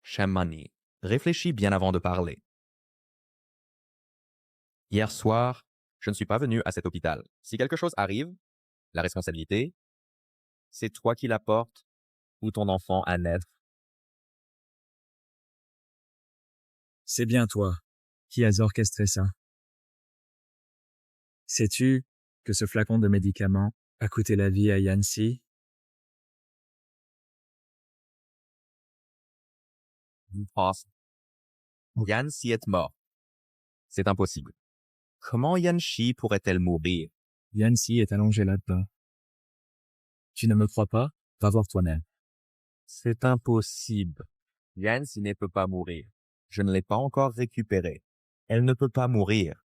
Chamani, réfléchis bien avant de parler. Hier soir, je ne suis pas venu à cet hôpital. Si quelque chose arrive, la responsabilité, c'est toi qui la portes ou ton enfant à naître.
C'est bien toi qui as orchestré ça. Sais-tu que ce flacon de médicaments a coûté la vie à Yancy?
Yancy est mort. C'est impossible. Comment Yanxi pourrait-elle mourir?
Yancy est allongé là-bas. Tu ne me crois pas? Va voir toi-même.
C'est impossible. Yancy ne peut pas mourir. Je ne l'ai pas encore récupérée. Elle ne peut pas mourir.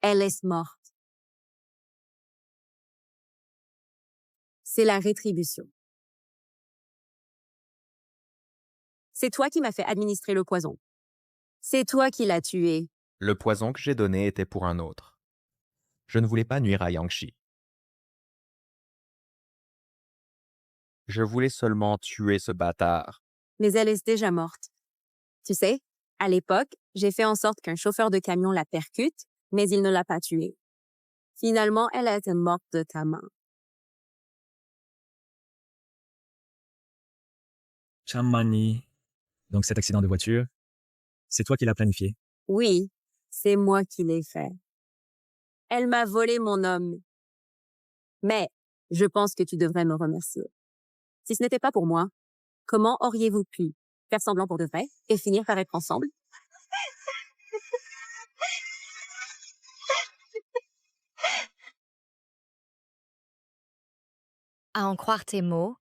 Elle est morte. C'est la rétribution. C'est toi qui m'as fait administrer le poison. C'est toi qui l'as tué.
Le poison que j'ai donné était pour un autre. Je ne voulais pas nuire à Yangshi. Je voulais seulement tuer ce bâtard.
Mais elle est déjà morte. Tu sais, à l'époque, j'ai fait en sorte qu'un chauffeur de camion la percute, mais il ne l'a pas tuée. Finalement, elle a été morte de ta main.
Chammani. Donc cet accident de voiture, c'est toi qui l'as planifié?
Oui, c'est moi qui l'ai fait. Elle m'a volé mon homme. Mais je pense que tu devrais me remercier. Si ce n'était pas pour moi, comment auriez-vous pu faire semblant pour de vrai et finir par être ensemble?
À en croire tes mots,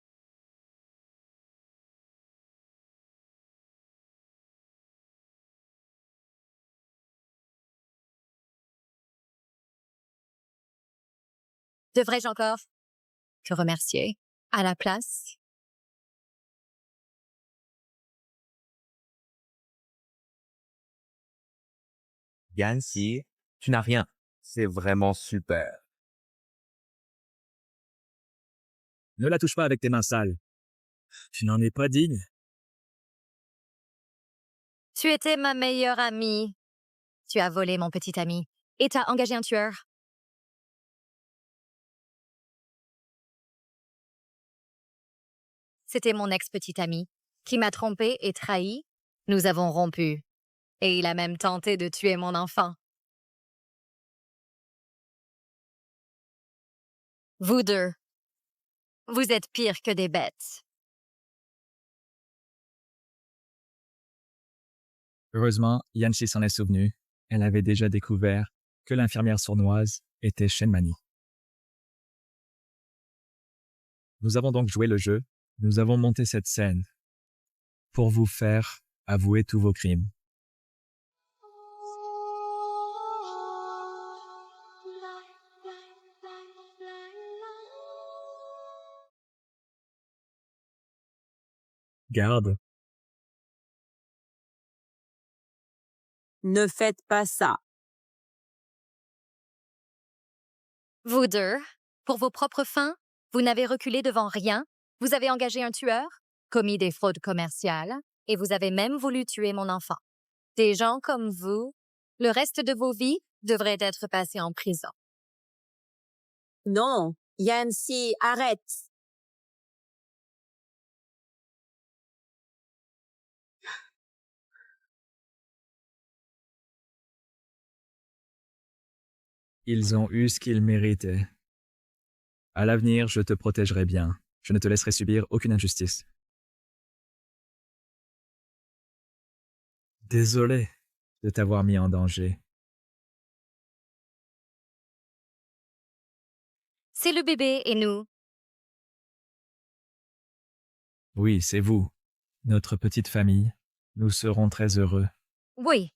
devrais-je encore te remercier à la place?
Yancy, tu n'as rien. C'est vraiment super.
Ne la touche pas avec tes mains sales. Tu n'en es pas digne.
Tu étais ma meilleure amie. Tu as volé mon petit ami et t'as engagé un tueur. C'était mon ex-petit ami qui m'a trompé et trahi. Nous avons rompu. Et il a même tenté de tuer mon enfant. Vous deux, vous êtes pires que des bêtes.
Heureusement, Yanxi s'en est souvenu. Elle avait déjà découvert que l'infirmière sournoise était Shenmani. Nous avons donc joué le jeu. Nous avons monté cette scène pour vous faire avouer tous vos crimes. Garde.
Ne faites pas ça.
Vous deux, pour vos propres fins, vous n'avez reculé devant rien. Vous avez engagé un tueur, commis des fraudes commerciales, et vous avez même voulu tuer mon enfant. Des gens comme vous, le reste de vos vies devraient être passés en prison.
Non, Yancy, arrête.
Ils ont eu ce qu'ils méritaient. À l'avenir, je te protégerai bien. Je ne te laisserai subir aucune injustice. Désolé de t'avoir mis en danger.
C'est le bébé et nous.
Oui, c'est vous, notre petite famille. Nous serons très heureux.
Oui,